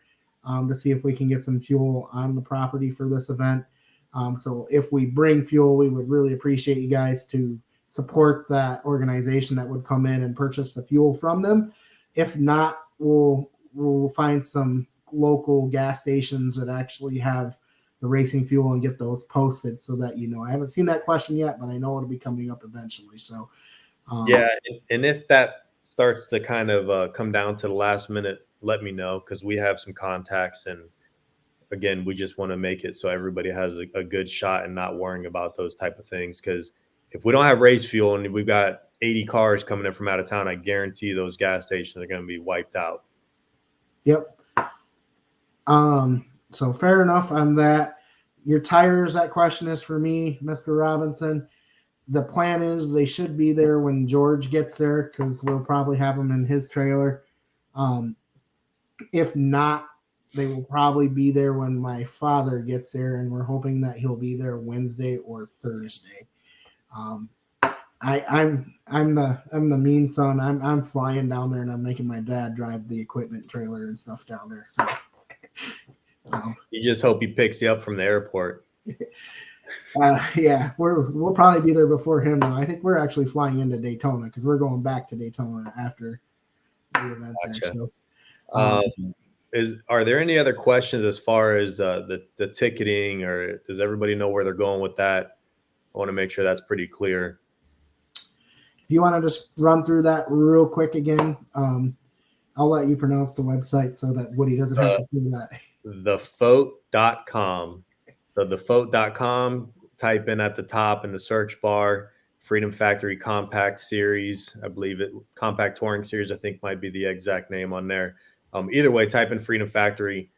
Speaker 3: to see if we can get some fuel on the property for this event. So if we bring fuel, we would really appreciate you guys to support that organization that would come in and purchase the fuel from them. If not, we'll we'll find some local gas stations that actually have the racing fuel and get those posted so that, I haven't seen that question yet, but I know it'll be coming up eventually. So,
Speaker 2: yeah. And if that starts to kind of come down to the last minute, let me know, because we have some contacts. And again, we just want to make it so everybody has a good shot and not worrying about those type of things. Because if we don't have race fuel and we've got 80 cars coming in from out of town, I guarantee those gas stations are going to be wiped out.
Speaker 3: Yep. So fair enough on that. Your tires, that question is for me, Mr. Robinson. The plan is they should be there when George gets there, because we'll probably have them in his trailer. If not, they will probably be there when my father gets there, and we're hoping that he'll be there Wednesday or Thursday. I'm the mean son. I'm flying down there, and I'm making my dad drive the equipment trailer and stuff down there. So
Speaker 2: You just hope he picks you up from the airport.
Speaker 3: yeah, we'll probably be there before him now. I think we're actually flying into Daytona because we're going back to Daytona after the event.
Speaker 2: Gotcha.
Speaker 3: There. So,
Speaker 2: Are there any other questions as far as the ticketing, or does everybody know where they're going with that? I want to make sure that's pretty clear.
Speaker 3: if you want to just run through that real quick again, I'll let you pronounce the website so that Woody doesn't have to do that.
Speaker 2: Thefote.com. So thefote.com, type in at the top in the search bar, Freedom Factory Compact Series. I believe Compact Touring Series, I think might be the exact name on there. Either way, type in Freedom Factory.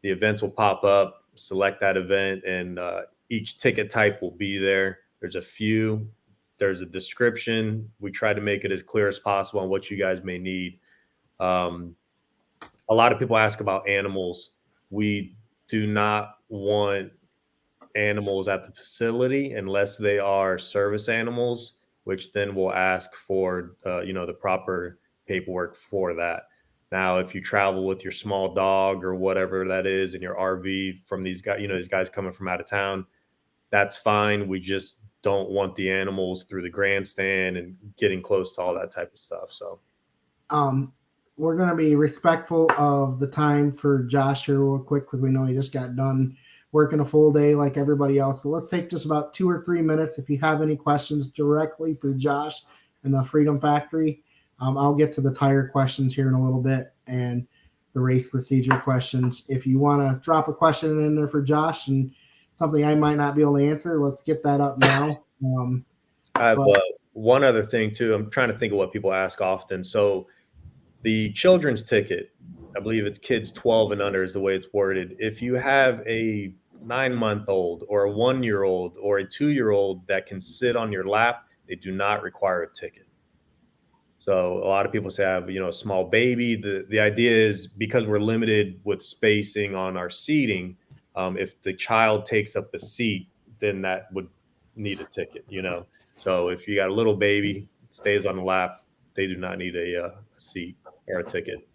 Speaker 2: The events will pop up, select that event, and each ticket type will be there. There's a few. There's a description. We try to make it as clear as possible on what you guys may need. A lot of people ask about animals. We do not want animals at the facility unless they are service animals, which then we'll ask for, the proper paperwork for that. Now, if you travel with your small dog or whatever that is in your RV from these guys, these guys coming from out of town, that's fine. We just don't want the animals through the grandstand and getting close to all that type of stuff. So,
Speaker 3: we're going to be respectful of the time for Josh here real quick, because we know he just got done working a full day like everybody else. So let's take just about 2 or 3 minutes. If you have any questions directly for Josh and the Freedom Factory, I'll get to the tire questions here in a little bit and the race procedure questions. If you want to drop a question in there for Josh and something I might not be able to answer, let's get that up now.
Speaker 2: I have one other thing too. I'm trying to think of what people ask often. So the children's ticket, I believe it's kids 12 and under is the way it's worded. If you have a 9-month-old or a 1-year-old or a 2-year-old that can sit on your lap, they do not require a ticket. So a lot of people say I have, a small baby. The idea is, because we're limited with spacing on our seating, if the child takes up a seat, then that would need a ticket, So if you got a little baby, stays on the lap, they do not need a seat or a ticket.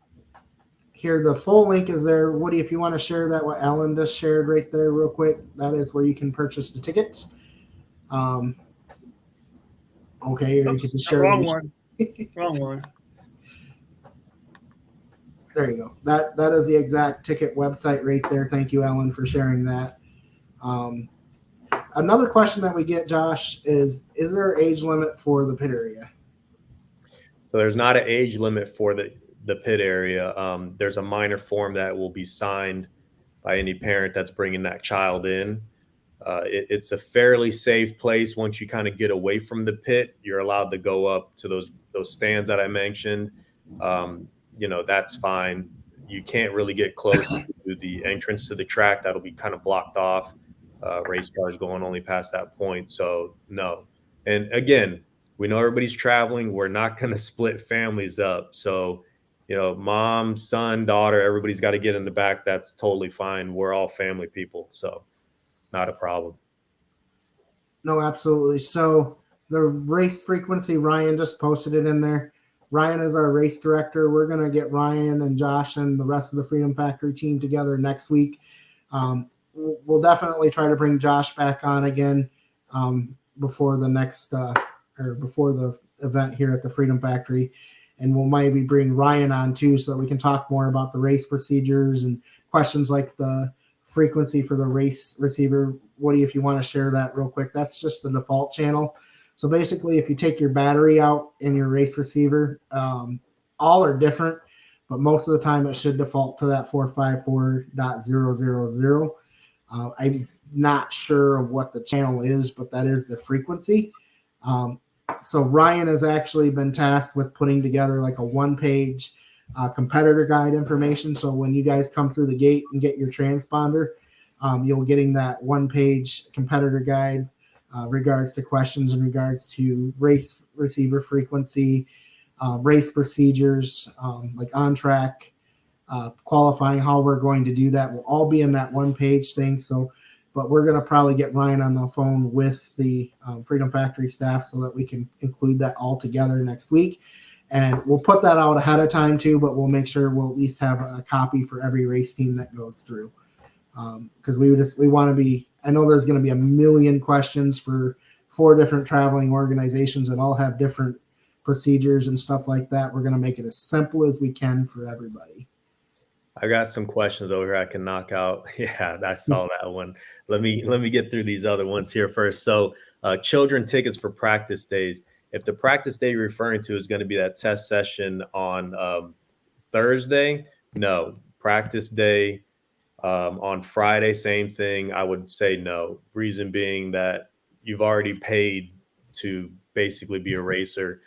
Speaker 3: Here, the full link is there. Woody, if you want to share that, what Alan just shared right there real quick, that is where you can purchase the tickets. Okay, or you can share
Speaker 1: wrong one. Wrong one.
Speaker 3: There you go. That is the exact ticket website right there. Thank you, Alan, for sharing that. Another question that we get, Josh, is there an age limit for the pit area?
Speaker 2: So there's not an age limit for the pit area. There's a minor form that will be signed by any parent that's bringing that child in. It's a fairly safe place. Once you kind of get away from the pit, you're allowed to go up to those stands that I mentioned. That's fine. You can't really get close to the entrance to the track. That'll be kind of blocked off. Race cars going only past that point. So no. And again, we know everybody's traveling. We're not going to split families up. So, mom, son, daughter, everybody's got to get in the back. That's totally fine. We're all family people. So not a problem.
Speaker 3: No, absolutely. So the race frequency, Ryan just posted it in there. Ryan is our race director. We're going to get Ryan and Josh and the rest of the Freedom Factory team together next week. We'll definitely try to bring Josh back on again before the next before the event here at the Freedom Factory. and we'll maybe bring Ryan on too, so that we can talk more about the race procedures and questions like the frequency for the race receiver. Woody, if you want to share that real quick, that's just the default channel. So basically, if you take your battery out in your race receiver, all are different, but most of the time it should default to that 454.000. I'm not sure of what the channel is, but that is the frequency. So Ryan has actually been tasked with putting together like a one-page competitor guide information. So when you guys come through the gate and get your transponder, you'll getting that one-page competitor guide regards to questions in regards to race receiver frequency, race procedures, like on track, qualifying, how we're going to do that will all be in that one-page thing. So, but we're going to probably get Ryan on the phone with the Freedom Factory staff so that we can include that all together next week. And we'll put that out ahead of time too, but we'll make sure we'll at least have a copy for every race team that goes through. Because we want to be, I know there's going to be a million questions for 4 different traveling organizations that all have different procedures and stuff like that. We're going to make it as simple as we can for everybody.
Speaker 2: I got some questions over here I can knock out. Yeah, I saw that one. Let me get through these other ones here first. So children tickets for practice days. If the practice day you're referring to is going to be that test session on Thursday, no. Practice day on Friday, same thing. I would say no. Reason being that you've already paid to basically be a racer.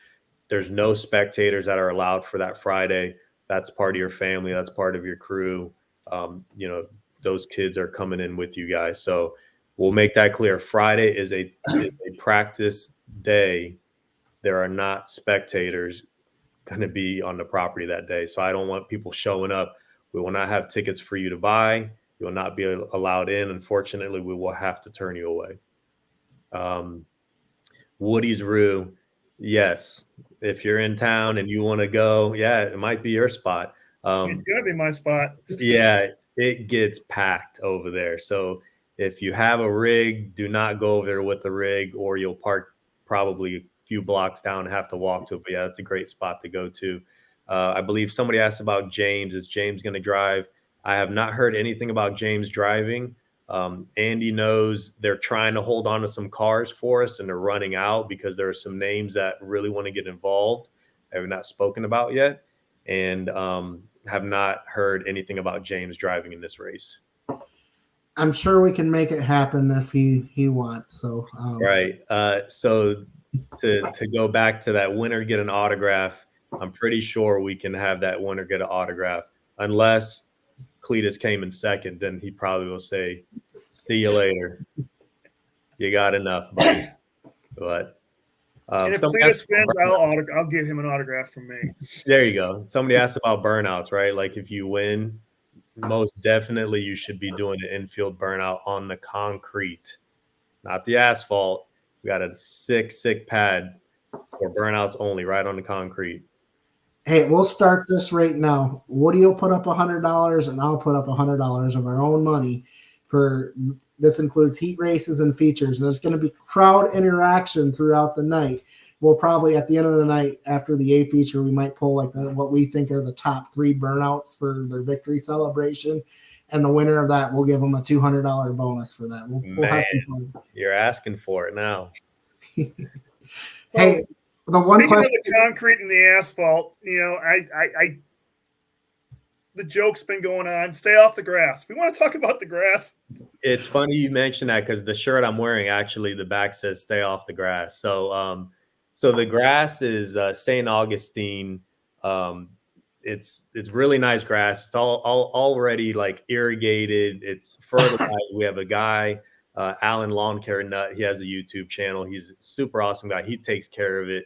Speaker 2: There's no spectators that are allowed for that Friday. That's part of your family. That's part of your crew. Those kids are coming in with you guys. So we'll make that clear. Friday is a practice day. There are not spectators going to be on the property that day. So I don't want people showing up. We will not have tickets for you to buy. You will not be allowed in. Unfortunately, we will have to turn you away. Woody's Roo. Yes. If you're in town and you want to go, yeah, it might be your spot.
Speaker 1: It's going to be my spot.
Speaker 2: Yeah, it gets packed over there. So if you have a rig, do not go over there with the rig, or you'll park probably a few blocks down and have to walk to it. But yeah, that's a great spot to go to. I believe somebody asked about James. Is James going to drive? I have not heard anything about James driving. Andy knows they're trying to hold on to some cars for us, and they're running out because there are some names that really want to get involved that we've not spoken about yet, and have not heard anything about James driving in this race.
Speaker 3: I'm sure we can make it happen if he wants. So
Speaker 2: right. So to go back to that winner get an autograph, I'm pretty sure we can have that winner get an autograph, unless Cletus came in second, then he probably will say, "See you later. You got enough, buddy." But
Speaker 1: and if Cletus wins, I'll give him an autograph from me.
Speaker 2: There you go. Somebody asked about burnouts, right? Like if you win, most definitely you should be doing an infield burnout on the concrete, not the asphalt. We got a sick pad for burnouts only, right on the concrete.
Speaker 3: Hey, we'll start this right now. Woody will put up $100 and I'll put up $100 of our own money for this. Includes heat races and features. And there's going to be crowd interaction throughout the night. We'll probably at the end of the night after the A feature, we might pull like what we think are the top 3 burnouts for their victory celebration. And the winner of that, we'll give them a $200 bonus for that. We'll have some fun.
Speaker 2: You're asking for it now.
Speaker 3: Hey, the one
Speaker 1: speaking
Speaker 3: question,
Speaker 1: of the concrete and the asphalt, I the joke's been going on. Stay off the grass. We want to talk about the grass.
Speaker 2: It's funny you mentioned that because the shirt I'm wearing, actually, the back says "Stay off the grass." So, so the grass is St. Augustine. It's really nice grass. It's all already like irrigated. It's fertilized. We have a guy, Alan Lawn Care Nut. He has a YouTube channel. He's a super awesome guy. He takes care of it.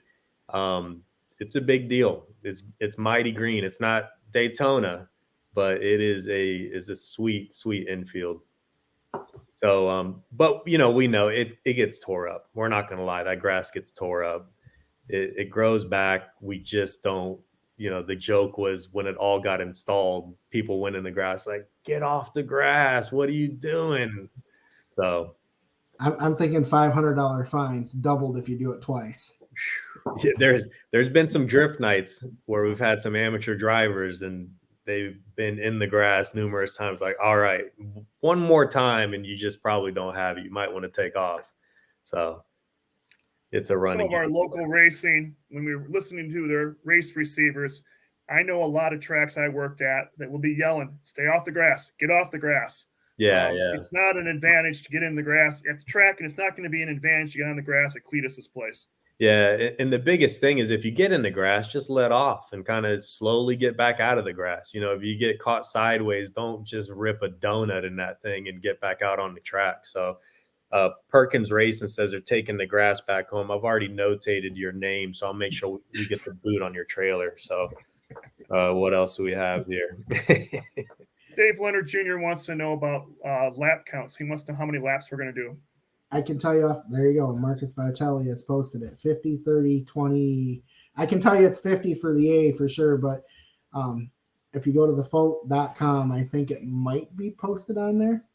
Speaker 2: It's a big deal. It's mighty green. It's not Daytona, but it is a sweet infield. So, but we know it gets tore up. We're not going to lie. That grass gets tore up. It grows back. We just don't, the joke was when it all got installed, people went in the grass like, get off the grass. What are you doing? So
Speaker 3: I'm thinking $500 fines doubled if you do it twice.
Speaker 2: Yeah, there's been some drift nights where we've had some amateur drivers and they've been in the grass numerous times. Like, all right, one more time, and you just probably don't have it. You might want to take off. So it's a
Speaker 1: Some
Speaker 2: running
Speaker 1: of our
Speaker 2: game.
Speaker 1: local racing, when we were listening to their race receivers, I know a lot of tracks I worked at that will be yelling, "Stay off the grass, get off the grass."
Speaker 2: Yeah.
Speaker 1: It's not an advantage to get in the grass at the track, and it's not going to be an advantage to get on the grass at Cletus's place.
Speaker 2: Yeah, and the biggest thing is if you get in the grass, just let off and kind of slowly get back out of the grass. You know, if you get caught sideways, don't just rip a donut in that thing and get back out on the track. So Perkins Racing says they're taking the grass back home. I've already notated your name, so I'll make sure we get the boot on your trailer. So what else do we have here?
Speaker 1: Dave Leonard Jr. wants to know about lap counts. He wants to know how many laps we're going to do.
Speaker 3: I can tell you there you go. Marcus Vitelli has posted it 50, 30, 20. I can tell you it's 50 for the A for sure, but if you go to thefoat.com, I think it might be posted on there.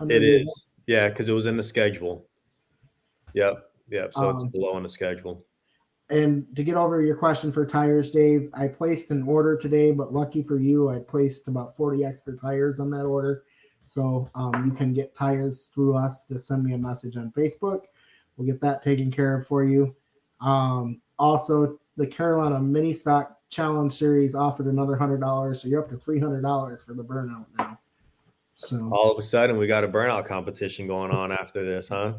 Speaker 2: It is. Yeah, because it was in the schedule. Yep. So it's below on the schedule.
Speaker 3: And to get over your question for tires, Dave, I placed an order today, but lucky for you, I placed about 40 extra tires on that order. So you can get tires through us. Just send me a message on Facebook. We'll get that taken care of for you. Also, the Carolina Mini Stock Challenge Series offered another $100. So you're up to $300 for the burnout now. So
Speaker 2: all of a sudden, we got a burnout competition going on after this, huh?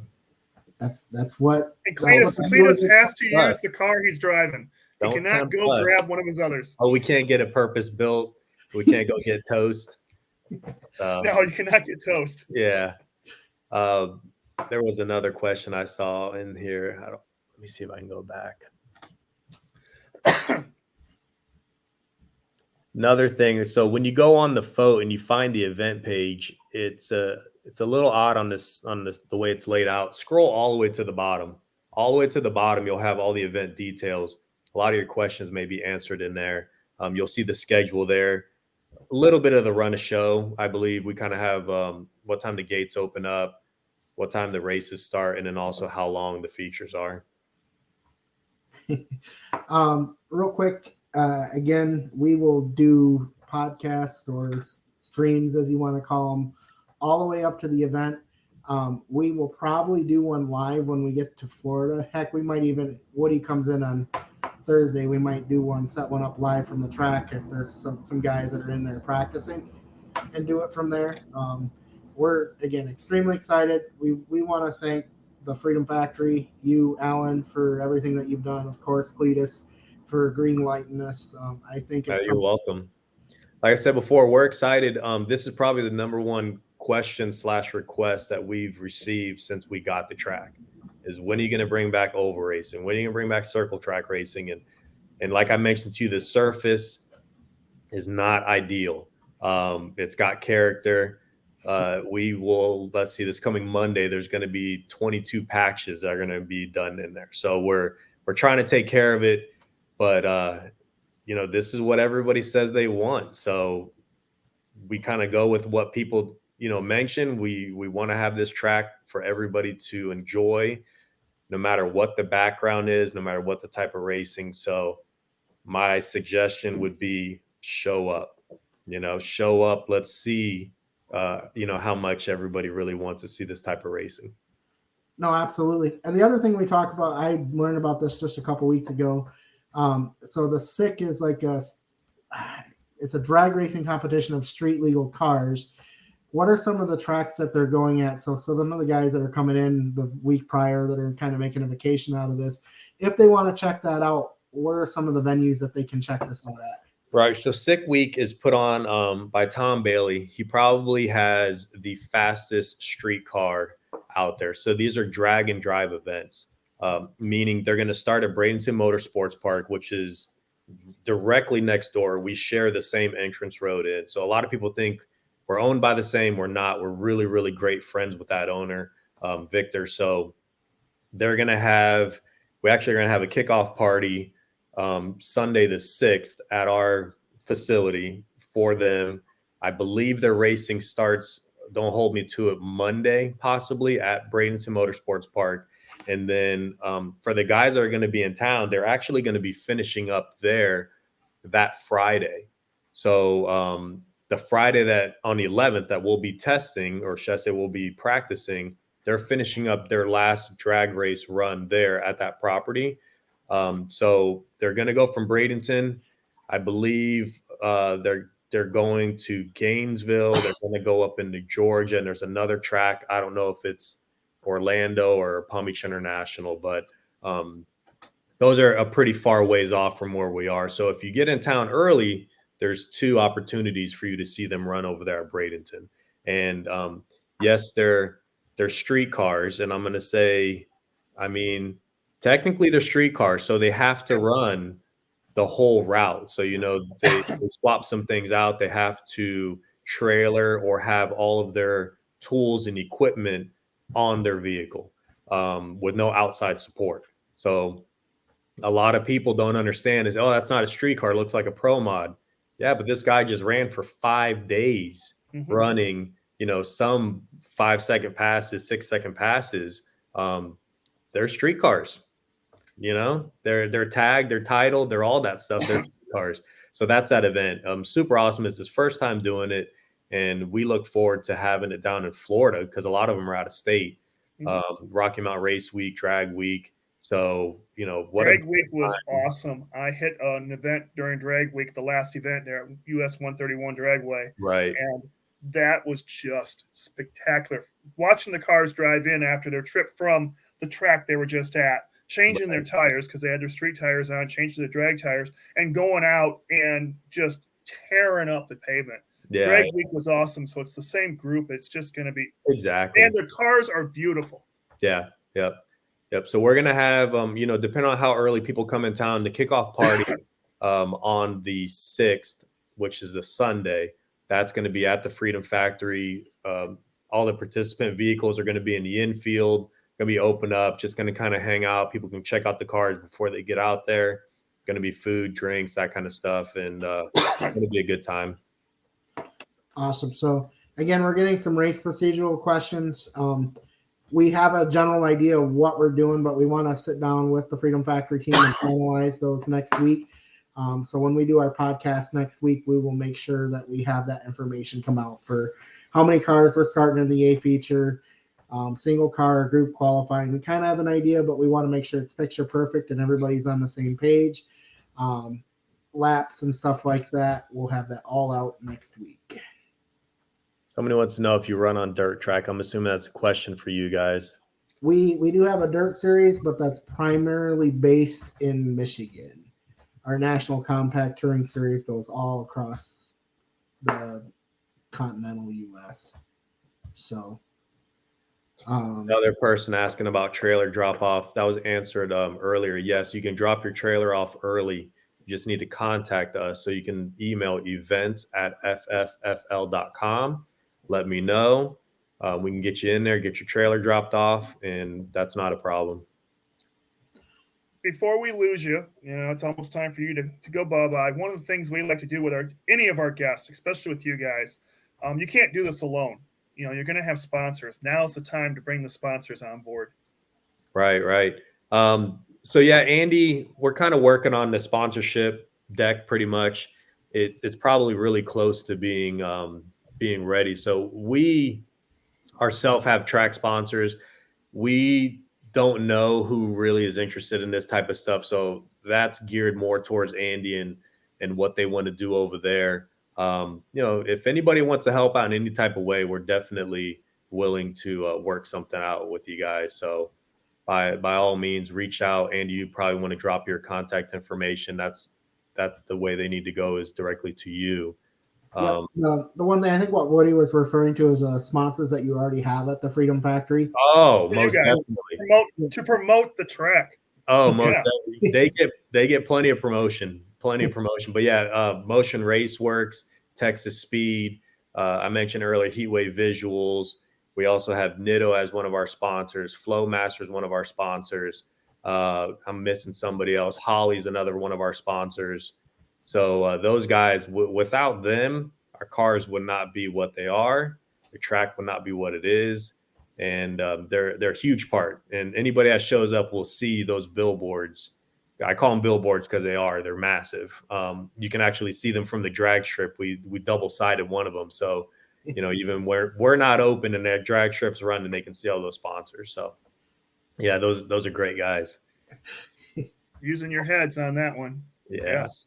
Speaker 3: That's what.
Speaker 1: And Cletus has to use the car he's driving. He cannot go grab one of his others.
Speaker 2: Oh, we can't get a purpose built. We can't go get toast. So,
Speaker 1: no, you cannot get toast.
Speaker 2: Yeah. There was another question I saw in here. Let me see if I can go back. Another thing. So when you go on the Foat and you find the event page, it's a little odd on the way it's laid out. Scroll all the way to the bottom. All the way to the bottom, you'll have all the event details. A lot of your questions may be answered in there. You'll see the schedule there. A little bit of the run of show. I believe we kind of have what time the gates open up, what time the races start, and then also how long the features are.
Speaker 3: Real quick, again, we will do podcasts or streams, as you want to call them, all the way up to the event. We will probably do one live when we get to Florida. Heck, we might even, Woody comes in on Thursday, we might do set one up live from the track if there's some guys that are in there practicing, and do it from there. We're, again, extremely excited. We want to thank the Freedom Factory, you, Alan, for everything that you've done. Of course, Cletus, for green lighting us. I think it's
Speaker 2: you're welcome. Like I said before, we're excited. This is probably the number one question/request that we've received since we got the track is, when are you going to bring back oval racing? When are you going to bring back circle track racing? And like I mentioned to you, the surface is not ideal. It's got character. We will, let's see, this coming Monday, there's going to be 22 patches that are going to be done in there. So we're trying to take care of it, but this is what everybody says they want. So we kind of go with what people, mention. We want to have this track for everybody to enjoy, no matter what the background is, no matter what the type of racing. So my suggestion would be show up, show up. Let's see, how much everybody really wants to see this type of racing.
Speaker 3: No, absolutely. And the other thing we talk about, I learned about this just a couple weeks ago. So the SICK is like it's a drag racing competition of street legal cars. What are some of the tracks that they're going at? So some of the guys that are coming in the week prior that are kind of making a vacation out of this, if they want to check that out, what are some of the venues that they can check this out at?
Speaker 2: Right. So SICK Week is put on by Tom Bailey. He probably has the fastest street car out there. So these are drag and drive events, meaning they're going to start at Bradenton Motorsports Park, which is directly next door. We share the same entrance road in. So a lot of people think we're owned by the same. We're not. We're really, really great friends with that owner, Victor. So we're actually going to have a kickoff party Sunday the 6th at our facility for them. I believe their racing starts, don't hold me to it, Monday, possibly, at Bradenton Motorsports Park. And then for the guys that are going to be in town, they're actually going to be finishing up there that Friday. So the Friday that on the 11th that we'll be testing, or should I say we'll be practicing, they're finishing up their last drag race run there at that property. So they're going to go from Bradenton. I believe they're going to Gainesville. They're going to go up into Georgia, and there's another track. I don't know if it's Orlando or Palm Beach International, but those are a pretty far ways off from where we are. So if you get in town early, there's 2 opportunities for you to see them run over there at Bradenton. And yes, they're street cars, and I'm going to say, I mean, technically they're street cars, so they have to run the whole route. So, they swap some things out. They have to trailer or have all of their tools and equipment on their vehicle with no outside support. So a lot of people don't understand is, oh, that's not a street car. It looks like a pro mod. Yeah, but this guy just ran for 5 days running, some 5-second passes, 6-second passes. They're street cars. They're tagged, they're titled, they're all that stuff. They're cars. So that's that event. Super awesome. It's his first time doing it, and we look forward to having it down in Florida because a lot of them are out of state. Rocky Mountain Race Week, Drag Week. So
Speaker 1: Drag Week was awesome. I hit an event during Drag Week, the last event there at US 131 Dragway,
Speaker 2: right?
Speaker 1: And that was just spectacular. Watching the cars drive in after their trip from the track they were just at, changing their tires because they had their street tires on, changing their drag tires, and going out and just tearing up the pavement. Yeah. Drag Week was awesome. So it's the same group. It's just going to be
Speaker 2: exactly.
Speaker 1: And their cars are beautiful.
Speaker 2: Yeah. Yep. So we're going to have, depending on how early people come in town, the kickoff party on the 6th, which is the Sunday, that's going to be at the Freedom Factory. All the participant vehicles are going to be in the infield. Going to be open up, just going to kind of hang out. People can check out the cars before they get out there. Going to be food, drinks, that kind of stuff, and it's going to be a good time.
Speaker 3: Awesome. So again, we're getting some race procedural questions. We have a general idea of what we're doing, but we want to sit down with the Freedom Factory team and finalize those next week. So when we do our podcast next week, we will make sure that we have that information come out for how many cars we're starting in the A feature. Single car, group qualifying. We kind of have an idea, but we want to make sure it's picture perfect and everybody's on the same page. Laps and stuff like that. We'll have that all out next week.
Speaker 2: Somebody wants to know if you run on dirt track. I'm assuming that's a question for you guys.
Speaker 3: We do have a dirt series, but that's primarily based in Michigan. Our National Compact Touring Series goes all across the continental U.S. So.
Speaker 2: Another person asking about trailer drop off. That was answered earlier. Yes, you can drop your trailer off early. You just need to contact us. So you can email events@fffl.com. Let me know. We can get you in there, get your trailer dropped off, and that's not a problem.
Speaker 1: Before we lose you, it's almost time for you to go bye-bye. One of the things we like to do with any of our guests, especially with you guys, you can't do this alone. You're going to have sponsors. Now's the time to bring the sponsors on board.
Speaker 2: Right. So yeah, Andy, we're kind of working on the sponsorship deck pretty much. It's probably really close to being ready. So we ourselves have track sponsors. We don't know who really is interested in this type of stuff. So that's geared more towards Andy and what they want to do over there. If anybody wants to help out in any type of way, we're definitely willing to work something out with you guys. So by all means, reach out. Andy, you probably want to drop your contact information. That's the way they need to go, is directly to you.
Speaker 3: The one thing I think what Woody was referring to is sponsors that you already have at the Freedom Factory.
Speaker 2: Oh, most definitely.
Speaker 1: To promote the track.
Speaker 2: Oh, most definitely. They get plenty of promotion. But yeah, Motion Race Works, Texas Speed. I mentioned earlier Heatwave Visuals. We also have Nitto as one of our sponsors. Flowmaster is one of our sponsors. I'm missing somebody else. Holly's another one of our sponsors. So those guys, without them, our cars would not be what they are. The track would not be what it is. and they're a huge part. And anybody that shows up will see those billboards. I call them billboards because they're massive. You can actually see them from the drag strip. We double-sided one of them, so even where we're not open and that drag strips running, they can see all those sponsors. So yeah, those are great guys.
Speaker 1: Using your heads on that one.
Speaker 2: Yeah.
Speaker 1: Yes.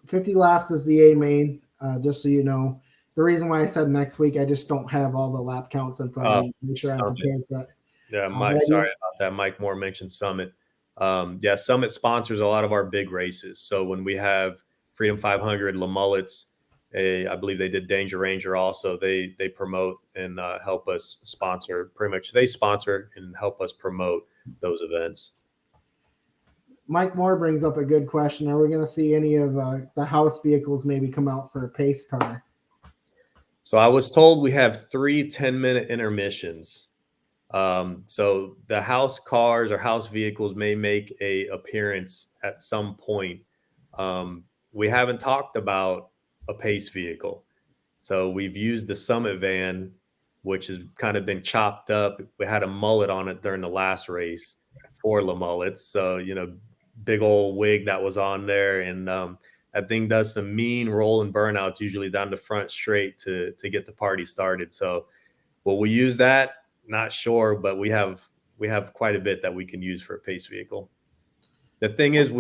Speaker 3: 50 laps is the A main, just so you know. The reason why I said next week, I just don't have all the lap counts in front of me. Make sure I'm prepared for that.
Speaker 2: Yeah, Mike, sorry about that. Mike Moore mentioned Summit. Summit sponsors a lot of our big races. So when we have Freedom 500, La Mullets, I believe they did Danger Ranger also. They promote and help us sponsor. Pretty much they sponsor and help us promote those events.
Speaker 3: Mike Moore brings up a good question. Are we going to see any of the house vehicles maybe come out for a pace car?
Speaker 2: So I was told we have 3 10-minute intermissions. So the house cars or house vehicles may make a appearance at some point. We haven't talked about a pace vehicle. So we've used the Summit van, which has kind of been chopped up. We had a mullet on it during the last race for La Mullets. So, big old wig that was on there. And that thing does some mean roll and burnouts, usually down the front straight to get the party started. So will we use that? Not sure, but we have quite a bit that we can use for a pace vehicle. The thing is,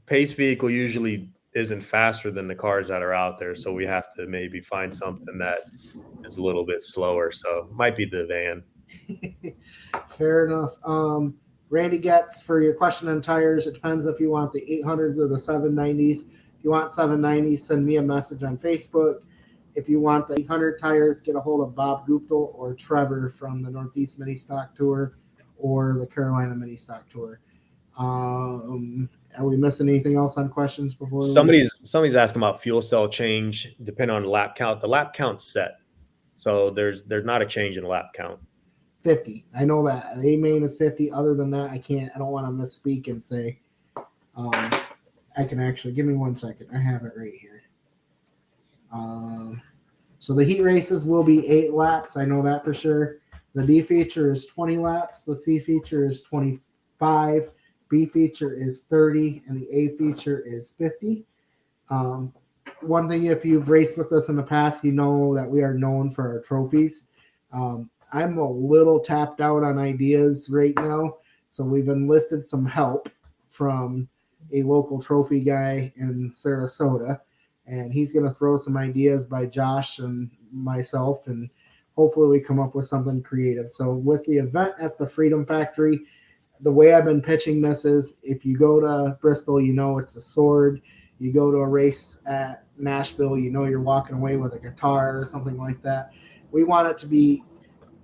Speaker 2: pace vehicle usually isn't faster than the cars that are out there. So we have to maybe find something that is a little bit slower. So might be the van.
Speaker 3: Fair enough. Randy Getz, for your question on tires, it depends if you want the 800s or the 790s. If you want 790s, send me a message on Facebook. If you want the 800 tires, get a hold of Bob Guptill or Trevor from the Northeast Mini Stock Tour or the Carolina Mini Stock Tour. Are we missing anything else on questions before?
Speaker 2: Somebody's asking about fuel cell change depending on the lap count. The lap count's set, so there's not a change in lap count.
Speaker 3: 50. I know that the A main is 50. Other than that, I don't want to misspeak and say. I can actually give me 1 second. I have it right here. So the heat races will be 8 laps. I know that for sure. The D feature is 20 laps. The C feature is 25. B feature is 30, and the A feature is 50. One thing, if you've raced with us in the past, you know that we are known for our trophies. I'm a little tapped out on ideas right now, so we've enlisted some help from a local trophy guy in Sarasota, and he's going to throw some ideas by Josh and myself, and hopefully we come up with something creative. So with the event at the Freedom Factory, the way I've been pitching this is, if you go to Bristol, it's a sword. You go to a race at Nashville, you're walking away with a guitar or something like that. We want it to be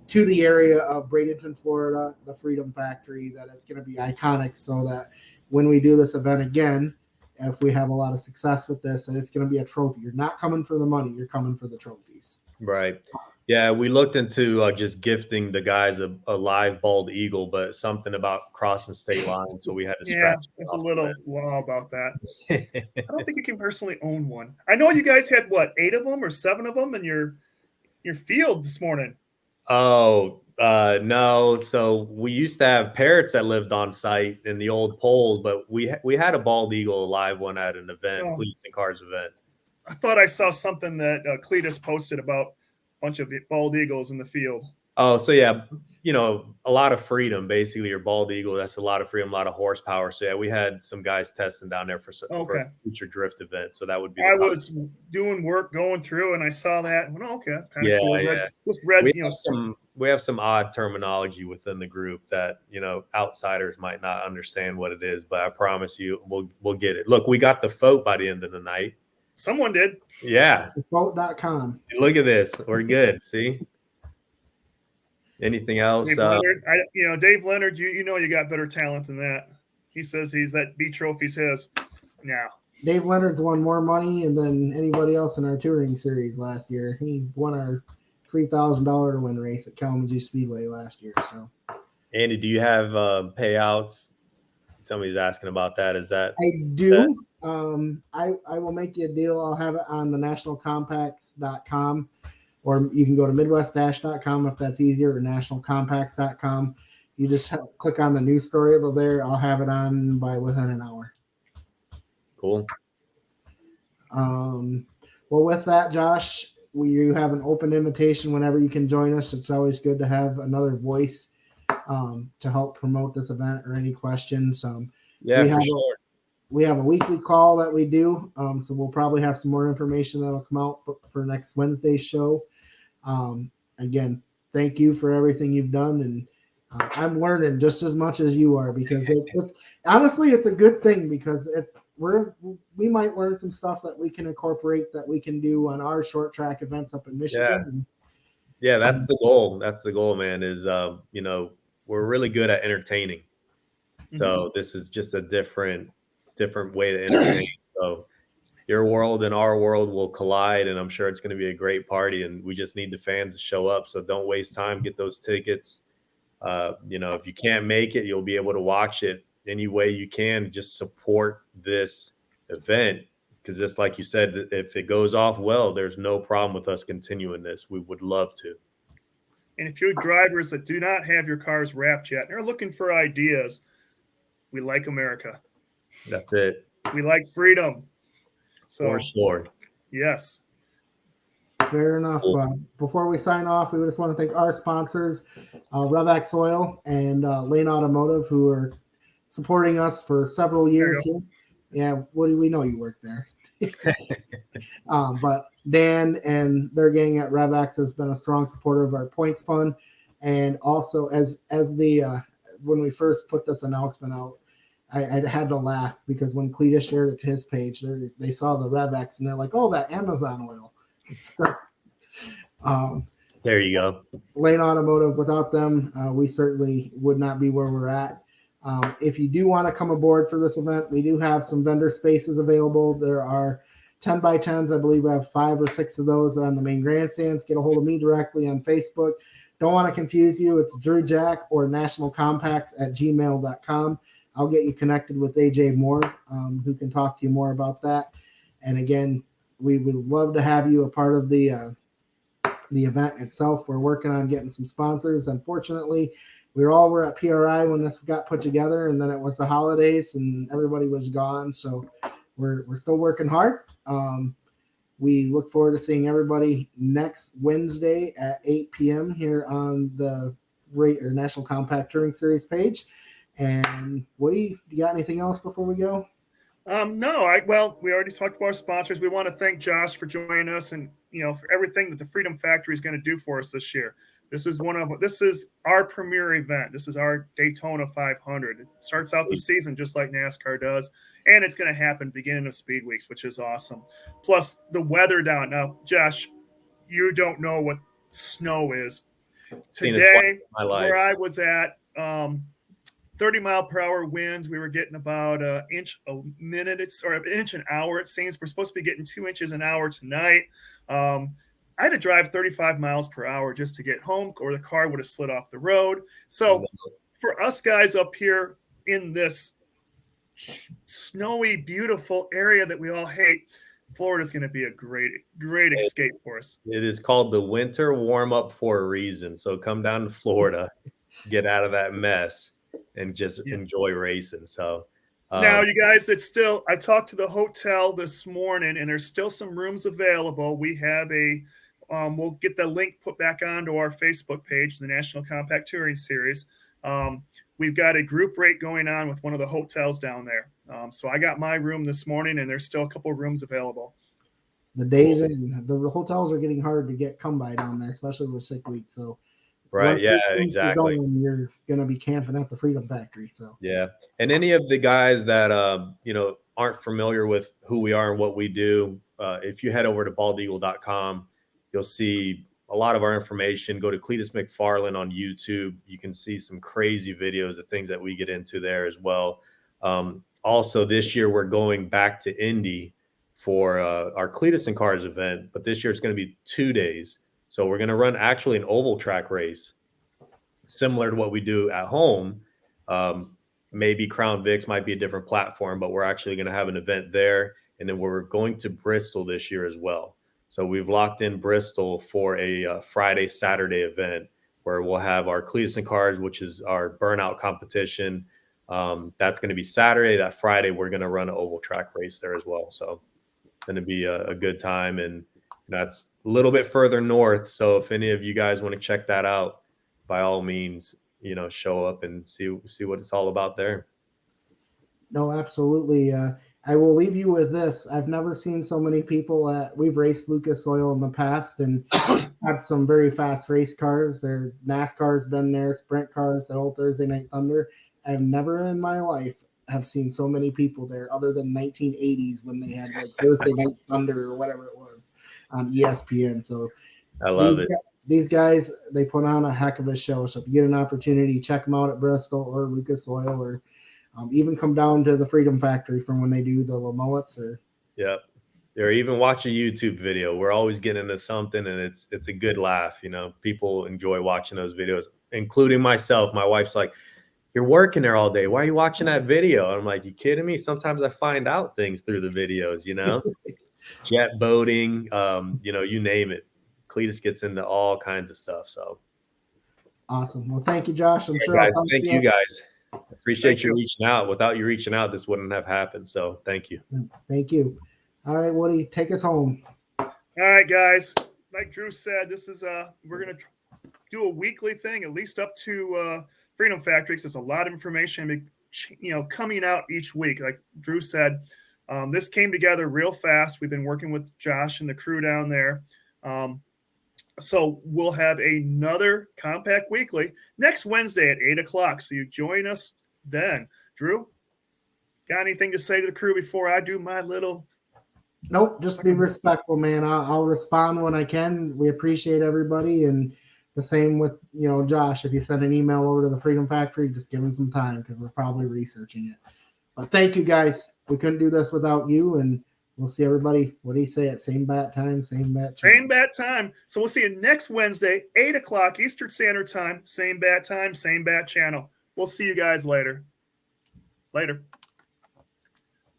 Speaker 3: to the area of Bradenton, Florida, the Freedom Factory, that it's going to be iconic, so that when we do this event again, if we have a lot of success with this, and it's going to be a trophy. You're not coming for the money, you're coming for the trophies.
Speaker 2: Right. Yeah, we looked into just gifting the guys a live bald eagle, but something about crossing state lines, so we had to scratch.
Speaker 1: Yeah, there's a little law about that. I don't think you can personally own one. I know you guys had 8 of them or 7 of them in your field this morning.
Speaker 2: Oh, no. So we used to have parrots that lived on site in the old poles, but we had a bald eagle, a live one at an event, Cleats and Cars event.
Speaker 1: I thought I saw something that Cletus posted about a bunch of bald eagles in the field.
Speaker 2: Oh, so yeah, a lot of freedom, basically, your bald eagle. That's a lot of freedom, a lot of horsepower. So yeah, we had some guys testing down there for a future drift event. So that would be.
Speaker 1: I was doing work going through, and I saw that. And went, okay, kind of cool.
Speaker 2: Yeah.
Speaker 1: Just read,
Speaker 2: we have some odd terminology within the group that outsiders might not understand what it is, but I promise you, we'll get it. Look, we got the vote by the end of the night.
Speaker 1: Someone did.
Speaker 2: Yeah.
Speaker 3: Vote.com.
Speaker 2: Look at this. We're good. See. Anything else?
Speaker 1: Dave Leonard, Dave Leonard, you got better talent than that. He says that B trophy's his. Yeah.
Speaker 3: Dave Leonard's won more money than anybody else in our touring series last year. He won our $3,000 to win race at Kalamazoo Speedway last year. So,
Speaker 2: Andy, do you have payouts? Somebody's asking about that. Is that?
Speaker 3: I do. I will make you a deal. I'll have it on the nationalcompacts.com. or you can go to midwest-com if that's easier, or nationalcompacts.com. You just click on the news story there. I'll have it on by within an hour.
Speaker 2: Cool.
Speaker 3: Well, with that, Josh, you have an open invitation whenever you can join us. It's always good to have another voice to help promote this event or any questions.
Speaker 2: Yeah, for sure.
Speaker 3: We have a weekly call that we do, so we'll probably have some more information that'll come out for next Wednesday's show. Again, thank you for everything you've done, and I'm learning just as much as you are, because it's honestly, it's a good thing, because we might learn some stuff that we can incorporate, that we can do on our short track events up in Michigan.
Speaker 2: Yeah, that's the goal. That's the goal, man, is, we're really good at entertaining. So this is just a different way to entertain. So your world and our world will collide, and I'm sure it's going to be a great party, and we just need the fans to show up. So don't waste time. Get those tickets. If you can't make it, you'll be able to watch it any way you can. Just support this event, because just like you said, if it goes off well, there's no problem with us continuing this. We would love to.
Speaker 1: And if you're drivers that do not have your cars wrapped yet and are looking for ideas, we like America.
Speaker 2: That's it.
Speaker 1: We like freedom. So,
Speaker 2: for sure.
Speaker 1: Yes.
Speaker 3: Fair enough. Before we sign off, we just want to thank our sponsors, Revax Oil and Lane Automotive, who are supporting us for several years here. Yeah, what do we know? You work there. But Dan and their gang at Revax has been a strong supporter of our points fund, and also as the when we first put this announcement out, I had to laugh, because when Cletus shared it to his page, they saw the Revax and they're like, "Oh, that Amazon oil."
Speaker 2: There you go.
Speaker 3: Lane Automotive, without them, we certainly would not be where we're at. If you do want to come aboard for this event, we do have some vendor spaces available. There are 10 by 10s. I believe we have 5 or 6 of those on the main grandstands. Get a hold of me directly on Facebook. Don't want to confuse you. It's Drew Jack or nationalcompacts@gmail.com. I'll get you connected with AJ Moore, who can talk to you more about that. And again, we would love to have you a part of the event itself. We're working on getting some sponsors. Unfortunately, we all were at PRI when this got put together, and then it was the holidays and everybody was gone. So we're still working hard. We look forward to seeing everybody next Wednesday at 8 p.m. here on the National Compact Touring Series page. And Woody, you got anything else before we go?
Speaker 1: No, we already talked about our sponsors. We want to thank Josh for joining us, and for everything that the Freedom Factory is going to do for us this year. This is our premier event. This is our Daytona 500. It starts out the season just like NASCAR does, and it's going to happen beginning of Speed Weeks, which is awesome. Plus the weather down now, Josh, you don't know what snow is. Today, where I was at, 30-mile-per-hour winds. We were getting about an inch a minute, or an inch an hour, it seems. We're supposed to be getting 2 inches an hour tonight. I had to drive 35 miles per hour just to get home, or the car would have slid off the road. So for us guys up here in this snowy, beautiful area that we all hate, Florida's going to be a great escape for us.
Speaker 2: It is called the winter warm-up for a reason. So come down to Florida, get out of that mess, and just enjoy racing. So
Speaker 1: now, you guys, I talked to the hotel this morning, and there's still some rooms available. We have we'll get the link put back onto our Facebook page, the National Compact Touring Series. We've got a group rate going on with one of the hotels down there. So I got my room this morning, and there's still a couple of rooms available.
Speaker 3: The days in the hotels are getting hard to come by down there, especially with sick week. So
Speaker 2: right, yeah, exactly.
Speaker 3: You're going to be camping at the Freedom Factory. So
Speaker 2: yeah, and any of the guys that aren't familiar with who we are and what we do, if you head over to baldeagle.com, you'll see a lot of our information. Go to Cletus McFarland on YouTube. You can see some crazy videos of things that we get into there as well. Also, this year we're going back to Indy for our Cletus and Cars event, but this year it's going to be 2 days. So we're going to run actually an oval track race similar to what we do at home. Maybe Crown Vics might be a different platform, but we're actually going to have an event there. And then we're going to Bristol this year as well. So we've locked in Bristol for a Friday, Saturday event where we'll have our Cleats and Cards, which is our burnout competition. That's going to be Saturday. That Friday, we're going to run an oval track race there as well. So it's going to be a good time. And that's a little bit further north. So if any of you guys want to check that out, by all means, show up and see what it's all about there.
Speaker 3: No, absolutely. I will leave you with this. I've never seen so many people we've raced Lucas Oil in the past and had some very fast race cars. Their NASCAR's been there, sprint cars, the whole Thursday Night Thunder. I've never in my life have seen so many people there other than 1980s when they had like Thursday Night Thunder or whatever it was on ESPN. So
Speaker 2: I love it.
Speaker 3: These guys, they put on a heck of a show. So if you get an opportunity, check them out at Bristol or Lucas Oil, or even come down to the Freedom Factory from when they do the Lamullets.
Speaker 2: Yep. Or even watch a YouTube video. We're always getting into something, and it's a good laugh. People enjoy watching those videos, including myself. My wife's like, "You're working there all day. Why are you watching that video?" And I'm like, "You kidding me? Sometimes I find out things through the videos, jet boating, you name it. Cletus gets into all kinds of stuff." So
Speaker 3: awesome. Well, thank you, Josh. I'm sure.
Speaker 2: Guys, thank you guys. Appreciate you reaching out. Without you reaching out, this wouldn't have happened. So thank you.
Speaker 3: Thank you. All right, Woody, take us home.
Speaker 1: All right, guys. Like Drew said, this is we're gonna do a weekly thing, at least up to Freedom Factory. There's a lot of information, coming out each week. Like Drew said, this came together real fast. We've been working with Josh and the crew down there. So we'll have another Compact Weekly next Wednesday at 8:00. So you join us then. Drew, got anything to say to the crew before I do my little?
Speaker 3: Nope, just be respectful, man. I'll respond when I can. We appreciate everybody, and the same with Josh. If you send an email over to the Freedom Factory, just give him some time because we're probably researching it. But thank you, guys. We couldn't do this without you, and we'll see everybody. What do you say? At same bat time, same bat channel.
Speaker 1: Same bat time. So we'll see you next Wednesday, 8:00 Eastern Standard Time. Same bat time, same bat channel. We'll see you guys later. Later.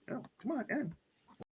Speaker 1: Oh, come on, end.